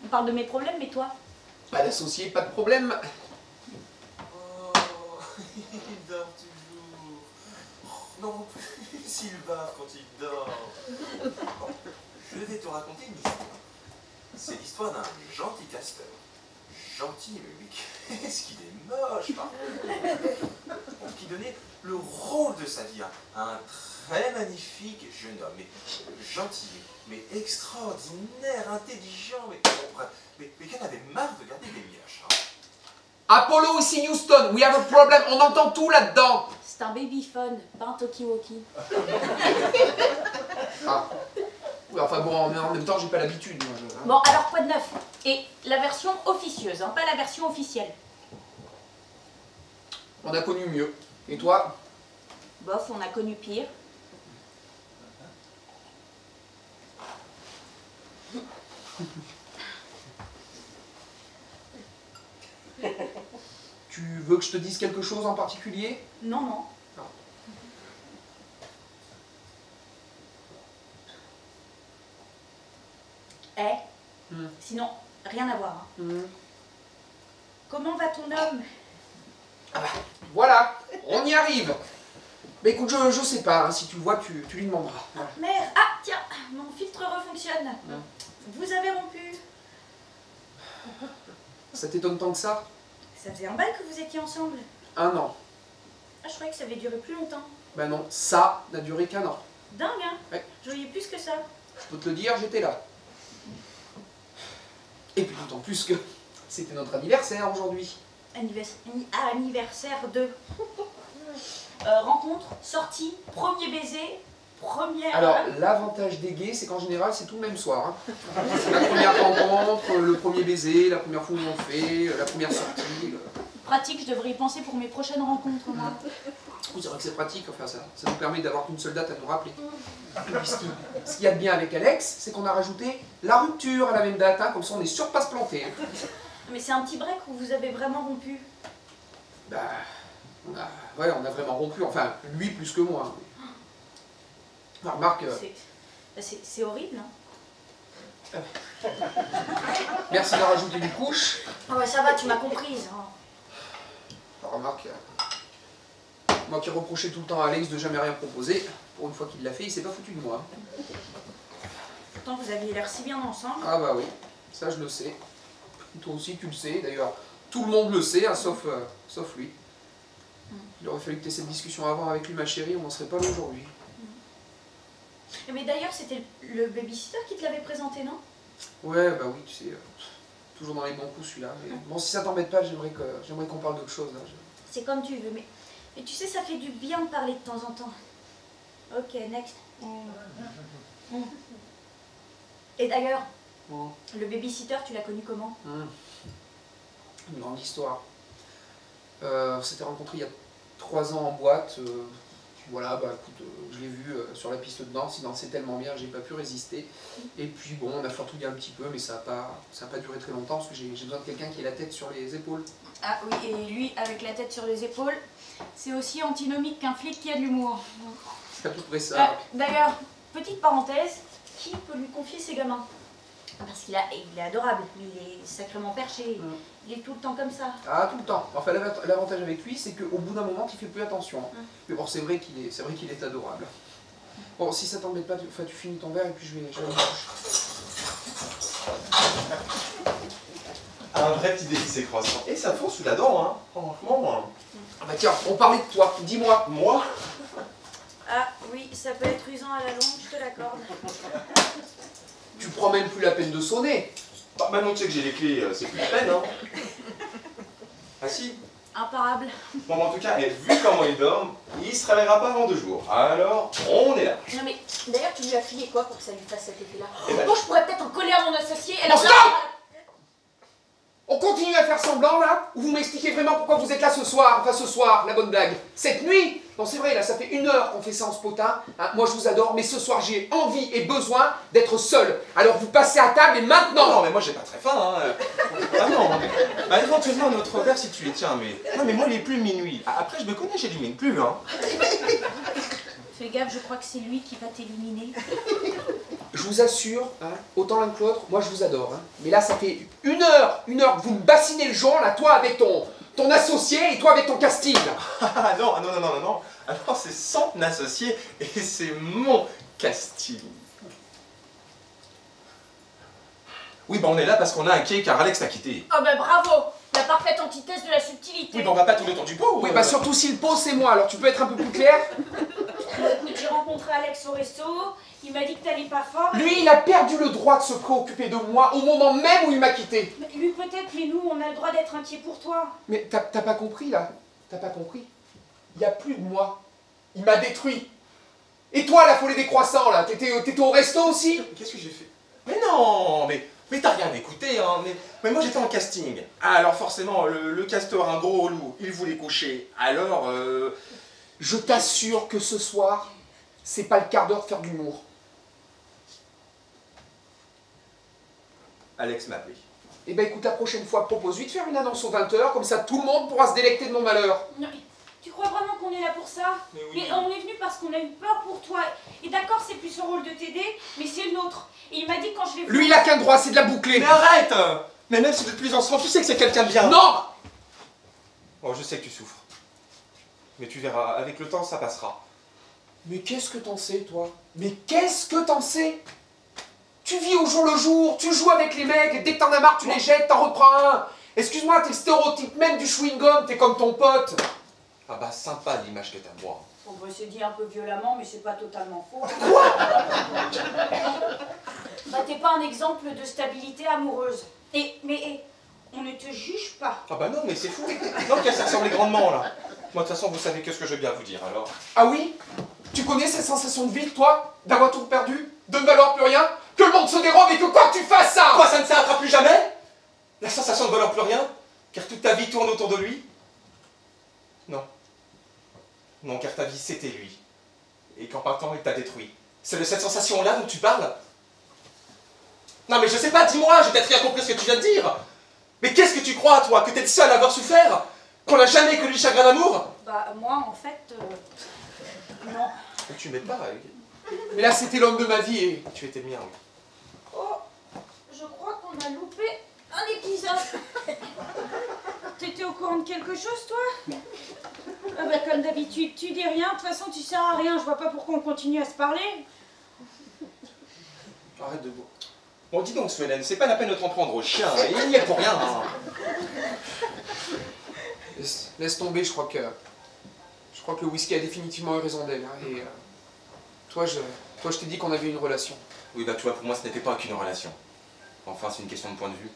on parle de mes problèmes, mais toi? Bah, l'associé, pas de problème. Oh, il dort toujours. Non plus, s'il bave quand il dort. Bon, je vais te raconter une histoire. C'est l'histoire d'un gentil casteur. Gentil, mais qu'est-ce qu'il est moche, par contre. Qui donnait le rôle de sa vie à un très magnifique jeune homme, mais gentil, mais extraordinaire, intelligent, mais qui en avait marre de garder des mioches. Hein. Apollo ici Houston, we have a problem, on entend tout là-dedans. C'est un babyphone, pas un talkie-walkie. Ah. Oui, enfin bon, en même temps, j'ai pas l'habitude. Moi, hein. Bon, alors quoi de neuf? Et la version officieuse, hein, pas la version officielle. On a connu mieux. Et toi? Bof, on a connu pire. Tu veux que je te dise quelque chose en particulier? Non, non. Sinon, rien à voir. Hein. Comment va ton homme? Ah bah, voilà, on y arrive. Mais écoute, je sais pas, hein, si tu le vois, tu lui demanderas. Voilà. Merde, ah tiens, mon filtre refonctionne. Vous avez rompu. Ça t'étonne tant que ça? Ça faisait un bail que vous étiez ensemble. 1 an. Ah, je croyais que ça avait duré plus longtemps. Ben non, ça n'a duré qu'1 an. Dingue, hein? Ouais. Je voyais plus que ça. Je peux te le dire, j'étais là. Et puis d'autant plus que c'était notre anniversaire aujourd'hui. Anniversaire de... rencontre, sortie, premier baiser, première... Alors, l'avantage des gays, c'est qu'en général, c'est tout le même soir. Hein. La première rencontre, le premier baiser, la première fois où on fait, la première sortie. Pratique, je devrais y penser pour mes prochaines rencontres, moi. Oui, c'est vrai que c'est pratique, enfin ça nous permet d'avoir qu'une seule date à nous rappeler. Et puis, ce qu'il y a de bien avec Alex, c'est qu'on a rajouté la rupture à la même date, hein, comme ça on est sûr de pas se planter. Hein. Mais c'est un petit break où vous avez vraiment rompu. Bah, on a vraiment rompu, enfin, lui plus que moi. Hein. Remarque... C'est horrible, hein. Merci de rajouter une couche. Ah ouais, ça va, tu m'as comprise. Hein. Remarque, moi qui reprochais tout le temps à Alex de jamais rien proposer, pour une fois qu'il l'a fait, il s'est pas foutu de moi. Pourtant, vous aviez l'air si bien ensemble. Ah bah oui, ça je le sais. Toi aussi tu le sais, d'ailleurs tout le monde le sait, hein, sauf lui. Il aurait fallu que tu aies cette discussion avant avec lui, ma chérie, on n'en serait pas là aujourd'hui. Mais d'ailleurs, c'était le babysitter qui te l'avait présenté, non? Ouais, bah oui, tu sais, toujours dans les bons coups celui-là. Mais bon, si ça t'embête pas, j'aimerais qu'on parle d'autre chose. Là. C'est comme tu veux, mais tu sais, ça fait du bien de parler de temps en temps. Ok, next. Et d'ailleurs, le babysitter, tu l'as connu comment? Une grande histoire. On s'était rencontrés il y a 3 ans en boîte. Voilà, bah écoute, je l'ai vu sur la piste de danse, il dansait tellement bien, j'ai pas pu résister. Et puis bon, on a flirtouillé un petit peu, mais ça a pas duré très longtemps, parce que j'ai besoin de quelqu'un qui ait la tête sur les épaules. Ah oui, et lui, avec la tête sur les épaules, c'est aussi antinomique qu'un flic qui a de l'humour. C'est à peu près ça. D'ailleurs, petite parenthèse, qui peut lui confier ses gamins? Parce qu'il est adorable, il est sacrément perché, il est tout le temps comme ça. Ah, tout le temps. Enfin, l'avantage avec lui, c'est qu'au bout d'un moment, il fait plus attention. Mais bon, c'est vrai qu'il est adorable. Bon, si ça t'embête pas, tu finis ton verre et puis je vais me coucher. Un vrai petit délice croissant. Et ça fond sous la dent, hein. Franchement. Ah bah tiens, on parlait de toi, dis-moi. Moi? Ah oui, ça peut être usant à la longue, je te l'accorde. Tu prends même plus la peine de sonner. Bah, maintenant tu sais que j'ai les clés, c'est plus la peine, hein. Ah si. Imparable. Bon, en tout cas, vu comment il dort, il se réveillera pas avant 2 jours. Alors, on est là. Non mais, d'ailleurs, tu lui as filé quoi pour que ça lui fasse cet effet-là? Eh ben, Bon, je pourrais peut-être en coller à mon associé. Bon, stop! On continue à faire semblant là? Ou vous m'expliquez vraiment pourquoi vous êtes là ce soir? Enfin ce soir, la bonne blague. Cette nuit? Non c'est vrai, là ça fait 1 heure qu'on fait ça en ce potin. Hein, moi je vous adore, mais ce soir j'ai envie et besoin d'être seul. Alors vous passez à table et maintenant! Non mais moi j'ai pas très faim, hein. Ah non, bah, éventuellement un autre verre si tu les tiens, mais... Non mais moi il est plus minuit. Après je me connais, j'élimine plus, hein. Fais gaffe, je crois que c'est lui qui va t'éliminer. Je vous assure, hein, autant l'un que l'autre, moi je vous adore. Hein. Mais là, ça fait 1 heure que vous me bassinez le joint, là, toi avec ton associé et toi avec ton casting. Ah non. Alors c'est son associé et c'est mon casting. Oui, bah on est là parce qu'on a un quai car Alex t'a quitté. Oh bah bravo! La parfaite antithèse de la subtilité. Oui, bah on va pas tourner autour du pot. Oui, bah surtout si le pot c'est moi, alors tu peux être un peu plus clair? Écoute, j'ai rencontré Alex au resto, il m'a dit que t'allais pas fort. Lui, il a perdu le droit de se préoccuper de moi au moment même où il m'a quitté. Mais lui peut-être, mais nous, on a le droit d'être inquiets pour toi. Mais t'as pas compris là? T'as pas compris? Il y a plus de moi. Il m'a détruit. Et toi, la folie des croissants là, t'étais au resto aussi? Qu'est-ce que j'ai fait? Mais non, mais t'as rien écouté, hein. Mais moi j'étais en casting. Alors forcément, le castor, un gros loup, il voulait coucher. Alors, Je t'assure que ce soir, c'est pas le quart d'heure de faire de l'humour. Alex m'a appelé. Eh ben écoute, la prochaine fois, propose-lui de faire une annonce aux 20h, comme ça tout le monde pourra se délecter de mon malheur. Non, tu crois vraiment qu'on est là pour ça? Mais oui. Mais on est venu parce qu'on a eu peur pour toi. Et d'accord, c'est plus son rôle de t'aider, mais c'est le nôtre. Et il m'a dit quand je l'ai vu... Lui, il a qu'un droit, c'est de la boucler. Mais arrête! Mais même si vous êtes plus ensemble, tu sais que c'est quelqu'un de bien. Non! Bon, je sais que tu souffres. Mais tu verras, avec le temps, ça passera. Mais qu'est-ce que t'en sais, toi? Mais qu'est-ce que t'en sais? Tu vis au jour le jour, tu joues avec les mecs, et dès que t'en as marre, tu les jettes, t'en reprends un. Excuse-moi, t'es le stéréotype même du chewing-gum, t'es comme ton pote. Ah bah sympa l'image que t'as de moi. Bon, bah, c'est dit un peu violemment, mais c'est pas totalement faux. Bah, t'es pas un exemple de stabilité amoureuse. Mais on ne te juge pas. Ah bah non, mais c'est fou. Non, qu'elle s'est ressemblée grandement, là. Moi, de toute façon, vous savez que ce que je veux bien vous dire, alors. Ah oui? Tu connais cette sensation de vide, toi? D'avoir tout perdu? De ne valoir plus rien? Que le monde se dérobe et que quoi que tu fasses ça! Quoi, ça ne s'arrêtera plus jamais? La sensation de valoir plus rien? Car toute ta vie tourne autour de lui? Non. Non, car ta vie, c'était lui. Et qu'en partant, il t'a détruit. C'est de cette sensation-là dont tu parles? Non, mais je sais pas, dis-moi, j'ai peut-être rien compris ce que tu viens de dire. Mais qu'est-ce que tu crois, toi? Que t'es le seul à avoir souffert? Qu'on n'a jamais connu le chagrin d'amour? Bah, moi, en fait, non. Mais tu m'aides pas, Mais là, c'était l'homme de ma vie et... tu étais le mien, oui. Oh, je crois qu'on a loupé un épisode. T'étais au courant de quelque chose, toi? Ah bah, comme d'habitude, tu dis rien. De toute façon, tu sers à rien. Je vois pas pourquoi on continue à se parler. Arrête de vous. Bon, dis donc, Suelen, c'est pas la peine de t'en prendre au chien, hein, il n'y est pour rien. Hein. Laisse tomber, je crois que le whisky a définitivement eu raison d'elle. Hein, et toi, je t'ai dit qu'on avait une relation. Oui, bah tu vois, pour moi, ce n'était pas qu'une relation. Enfin, c'est une question de point de vue.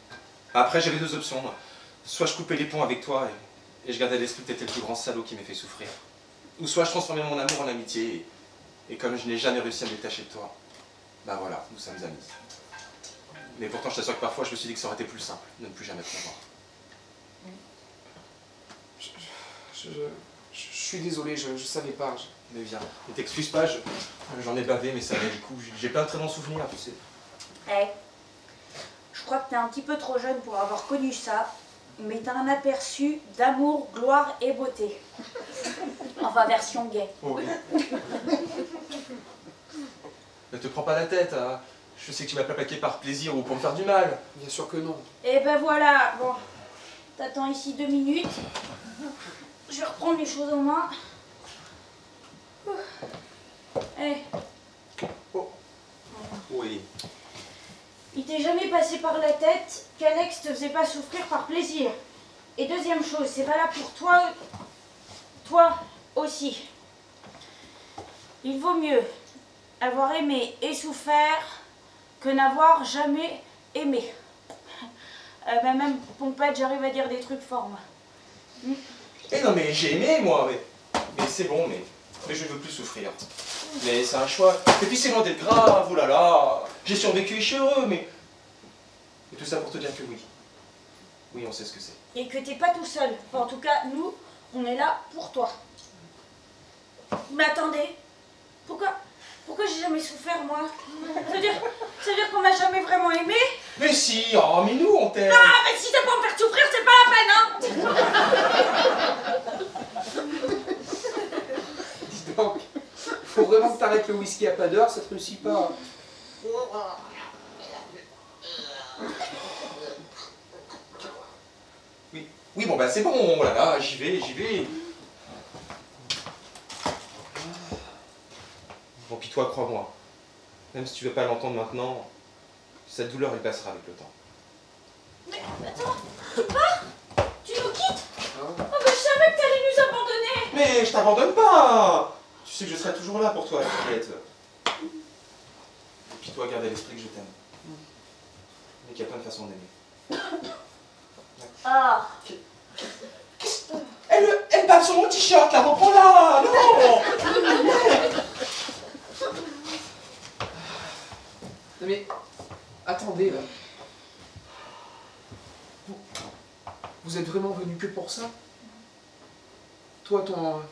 Après, j'avais deux options. Soit je coupais les ponts avec toi et je gardais à l'esprit que t'étais le plus grand salaud qui m'ait fait souffrir. Ou soit je transformais mon amour en amitié et comme je n'ai jamais réussi à me détacher de toi, bah voilà, nous sommes amis. Mais pourtant, je t'assure que parfois, je me suis dit que ça aurait été plus simple de ne plus jamais te revoir. Je suis désolé, je savais pas. Mais viens, ne t'excuse pas, j'en ai bavé, mais ça valait le coup. J'ai plein de très bons souvenirs, tu sais. Eh, je crois que t'es un petit peu trop jeune pour avoir connu ça, mais t'as un aperçu d'amour, gloire et beauté. Enfin, version gay. Oh oui. Ne te prends pas la tête, hein. Je sais que tu m'as pas plaqué par plaisir ou pour me faire du mal. Bien sûr que non. Et ben voilà, bon, t'attends ici 2 minutes. Je vais reprendre les choses en main. Eh, Oui. il t'est jamais passé par la tête qu'Alex te faisait pas souffrir par plaisir. Et deuxième chose, c'est valable pour toi, toi aussi. Il vaut mieux avoir aimé et souffert que n'avoir jamais aimé. Ben même Pompette, j'arrive à dire des trucs forts, moi. Eh non mais j'ai aimé moi, mais c'est bon, mais je ne veux plus souffrir. Mais c'est un choix. Et puis c'est loin d'être grave, oh là là. J'ai survécu et je suis heureux, mais... Et tout ça pour te dire que oui. Oui, on sait ce que c'est. Et que t'es pas tout seul. Enfin, en tout cas, nous, on est là pour toi. Mais attendez, pourquoi j'ai jamais souffert, moi? Ça veut dire qu'on m'a jamais vraiment aimé? Mais si, oh mais nous on t'aime. Ah, mais si c'est pour me faire souffrir, c'est pas la peine, hein? Dis donc, faut vraiment que t'arrêtes le whisky à pas d'heure, ça te réussit pas. Oui, bon bah c'est bon, oh là là, j'y vais. Bon, puis toi, crois-moi, même si tu veux pas l'entendre maintenant, cette douleur, elle passera avec le temps. Mais attends, tu pars? Tu nous quittes? Oh, mais je savais que t'allais nous abandonner! Mais je t'abandonne pas! Tu sais que je serai toujours là pour toi, Juliette. Et puis toi, garde à l'esprit que je t'aime. Mais qu'il y a plein de façons d'aimer. Ah! Elle bave sur mon t-shirt, là, reprends-la! Non! Non mais, attendez là. Vous êtes vraiment venu que pour ça? Toi, ton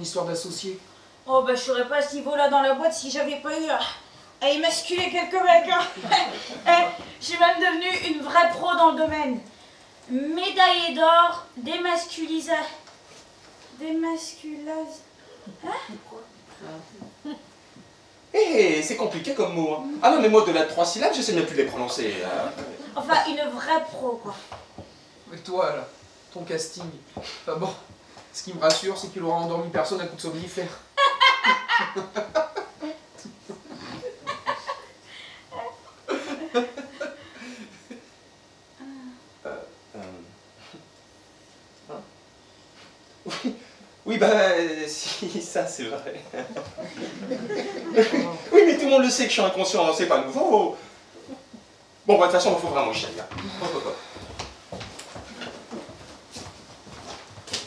histoire d'associé? Oh, bah, je serais pas à ce niveau-là dans la boîte si j'avais pas eu à émasculer quelques mecs, hein. Je suis même devenue une vraie pro dans le domaine. Médaillée d'or, démasculase. Hein? Eh, c'est compliqué comme mot. Hein. Ah non, mais moi, de 3 syllabes, j'essaie même plus de les prononcer. Enfin, une vraie pro, quoi. Et toi là, ton casting? Enfin bon, ce qui me rassure, c'est qu'il aura endormi personne à coup de somnifère. Oui, bah, si, ça c'est vrai. Oui, mais tout le monde le sait que je suis inconscient, c'est pas nouveau. Bon, bah, de toute façon, il faut vraiment que j'y aille. Hein. Hop, hop, hop.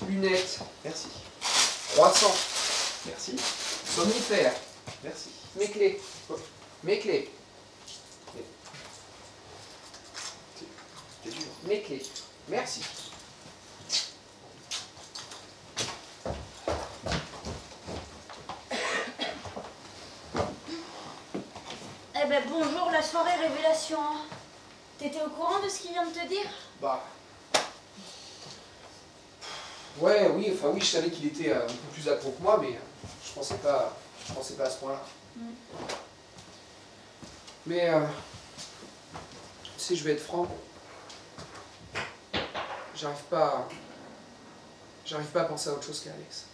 Lunettes, Merci. 300. Merci. Somnifère. Merci. Mes clés. Mes clés. T'es dur. Mes clés. Merci. Eh ben bonjour, la soirée révélation. T'étais au courant de ce qu'il vient de te dire? Bah. Ouais, oui, enfin oui, je savais qu'il était un peu plus accro que moi, mais je pensais pas à ce point-là. Mais, tu sais, je vais être franc. J'arrive pas à penser à autre chose qu'Alex.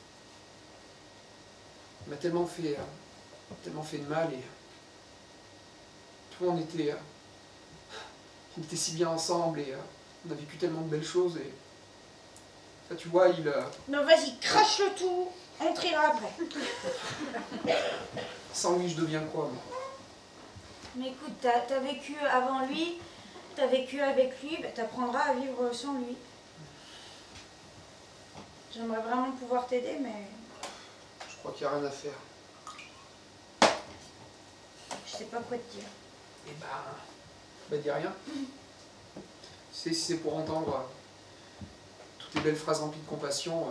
Il m'a tellement fait de mal et tout on était si bien ensemble et on a vécu tellement de belles choses et ça, tu vois, Non, vas-y, crache le tout, on triera après. sans lui, je deviens quoi, moi? Mais écoute, t'as vécu avant lui, t'as vécu avec lui, ben, t'apprendras à vivre sans lui. J'aimerais vraiment pouvoir t'aider, mais Je crois qu'il n'y a rien à faire. je sais pas quoi te dire. Eh ben, dis rien. Tu sais, si c'est pour entendre toutes les belles phrases remplies de compassion,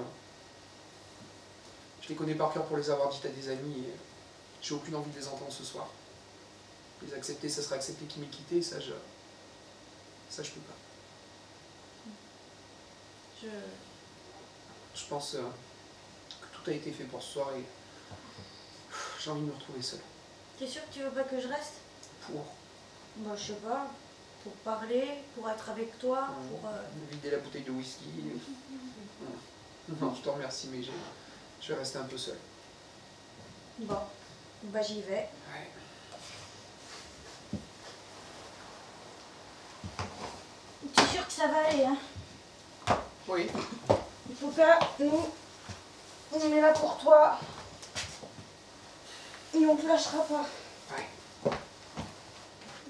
je les connais par cœur pour les avoir dites à des amis et j'ai aucune envie de les entendre ce soir. Les accepter, ça serait accepter qu'ils m'aient quitté, ça je peux pas. Je pense que tout a été fait pour ce soir et j'ai envie de me retrouver seul. T'es sûr que tu veux pas que je reste? Pour Bah, je sais pas, pour parler, pour être avec toi, pour... vider la bouteille de whisky. Non, je te remercie, mais je vais rester un peu seul. Bon, bah j'y vais. Ouais. T'es sûr que ça va aller, hein? Oui. En tout cas, nous, on est là pour toi. Et on te lâchera pas. Ouais.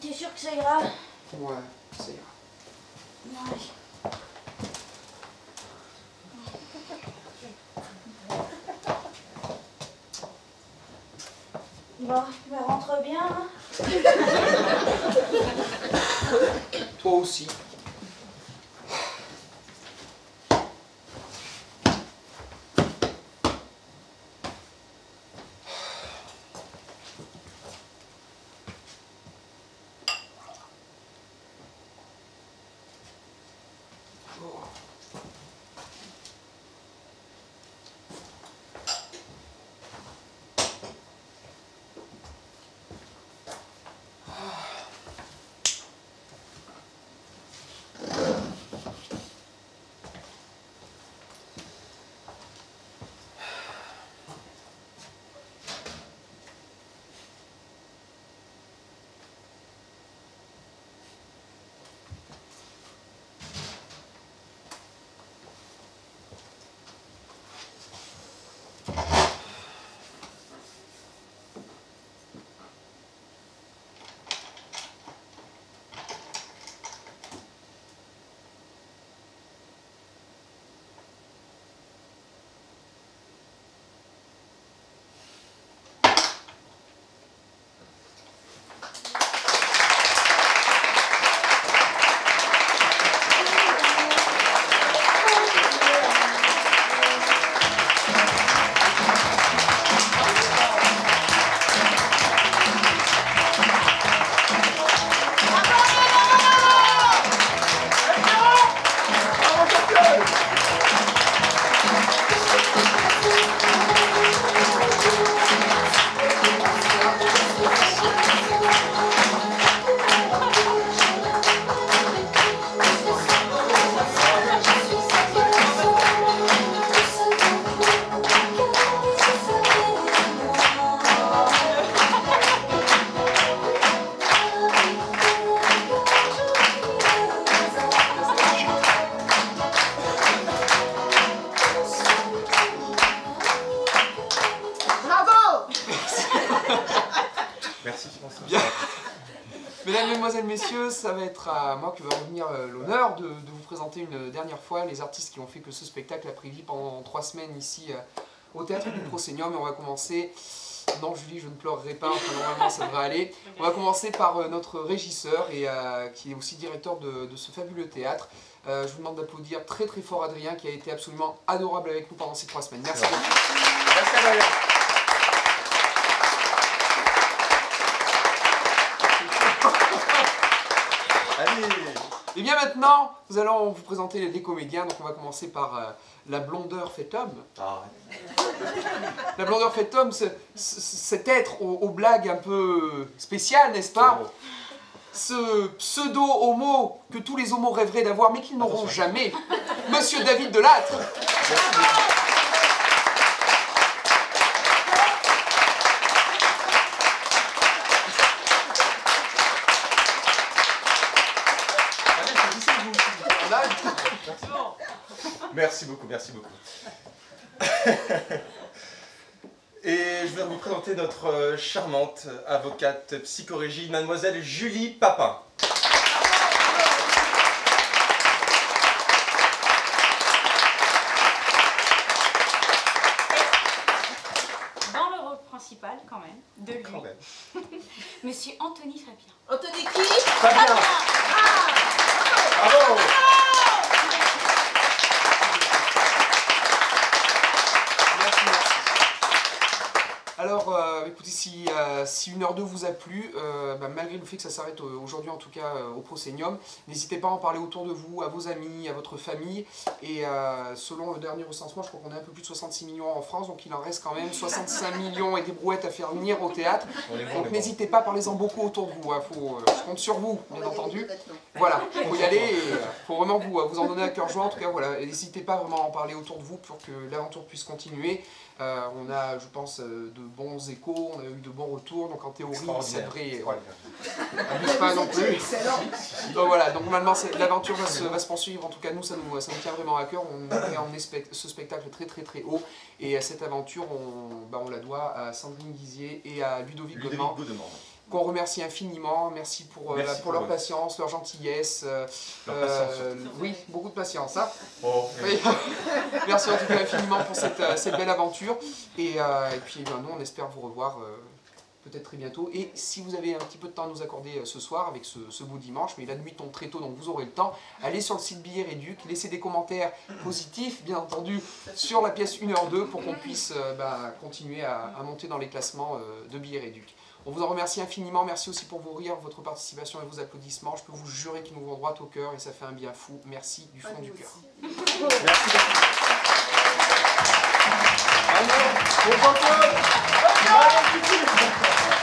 T'es sûr que ça ira? Ouais, ça ira. Ouais. Bon, bah rentre bien. Hein. Toi aussi. messieurs, ça va être à moi que va revenir l'honneur de vous présenter une dernière fois les artistes qui ont fait que ce spectacle a prévu pendant 3 semaines ici au Théâtre du Proscenium. Et on va commencer... Non Julie, je ne pleurerai pas, enfin normalement ça devrait aller. On va commencer par notre régisseur et qui est aussi directeur de ce fabuleux théâtre. Je vous demande d'applaudir très très fort Adrien qui a été absolument adorable avec nous pendant ces 3 semaines. Merci. Merci à Valérie. Allez. Et bien maintenant, nous allons vous présenter les comédiens. Donc on va commencer par La Blondeur fait homme. Ah, La Blondeur fait homme, cet être aux blagues un peu spéciales, n'est-ce pas? Ce pseudo-homo que tous les homos rêveraient d'avoir, mais qu'ils n'auront jamais. Monsieur David Delattre. Merci beaucoup, merci beaucoup. Et je vais vous présenter notre charmante avocate psychorégie, mademoiselle Julie Papin. Dans le rôle principal, quand même, de lui, Quand même. Monsieur Anthony Fabien. Anthony qui? Fabien. Bravo. Alors, écoutez, si 1h02 vous a plu, malgré le fait que ça s'arrête aujourd'hui en tout cas au Proscenium, n'hésitez pas à en parler autour de vous, à vos amis, à votre famille. Et selon le dernier recensement, je crois qu'on est un peu plus de 66 millions en France, donc il en reste quand même 65 millions et des brouettes à faire venir au théâtre. Donc n'hésitez pas, parlez-en beaucoup autour de vous. Hein. Je compte sur vous, bien entendu. Voilà, il faut y aller et il faut vraiment vous en donner à cœur joie. En tout cas, voilà, n'hésitez pas vraiment à en parler autour de vous pour que l'aventure puisse continuer. On a, je pense, de bons échos, on a eu de bons retours, donc en théorie, ça devrait... Abuse pas non plus. Donc voilà, donc normalement l'aventure va se poursuivre, en tout cas nous ça nous tient vraiment à cœur, on a emmené ce spectacle très très très haut, et à cette aventure on la doit à Sandrine Guizier et à Ludovic Godement. Qu'on remercie infiniment, merci pour leur patience, leur gentillesse. Oui, beaucoup de patience. Hein. Oh, oui. Merci en tout cas infiniment pour cette belle aventure. Et puis nous, on espère vous revoir peut-être très bientôt. Et si vous avez un petit peu de temps à nous accorder ce soir, avec ce beau dimanche, mais la nuit tombe très tôt, donc vous aurez le temps, allez sur le site Billets Réduc, laissez des commentaires positifs, bien entendu, sur la pièce 1h02 pour qu'on puisse continuer à monter dans les classements de Billets Réduc. On vous en remercie infiniment, merci aussi pour vos rires, votre participation et vos applaudissements. Je peux vous jurer qu'ils nous vont droit au cœur et ça fait un bien fou. Merci du fond du cœur. merci beaucoup. Allez, bon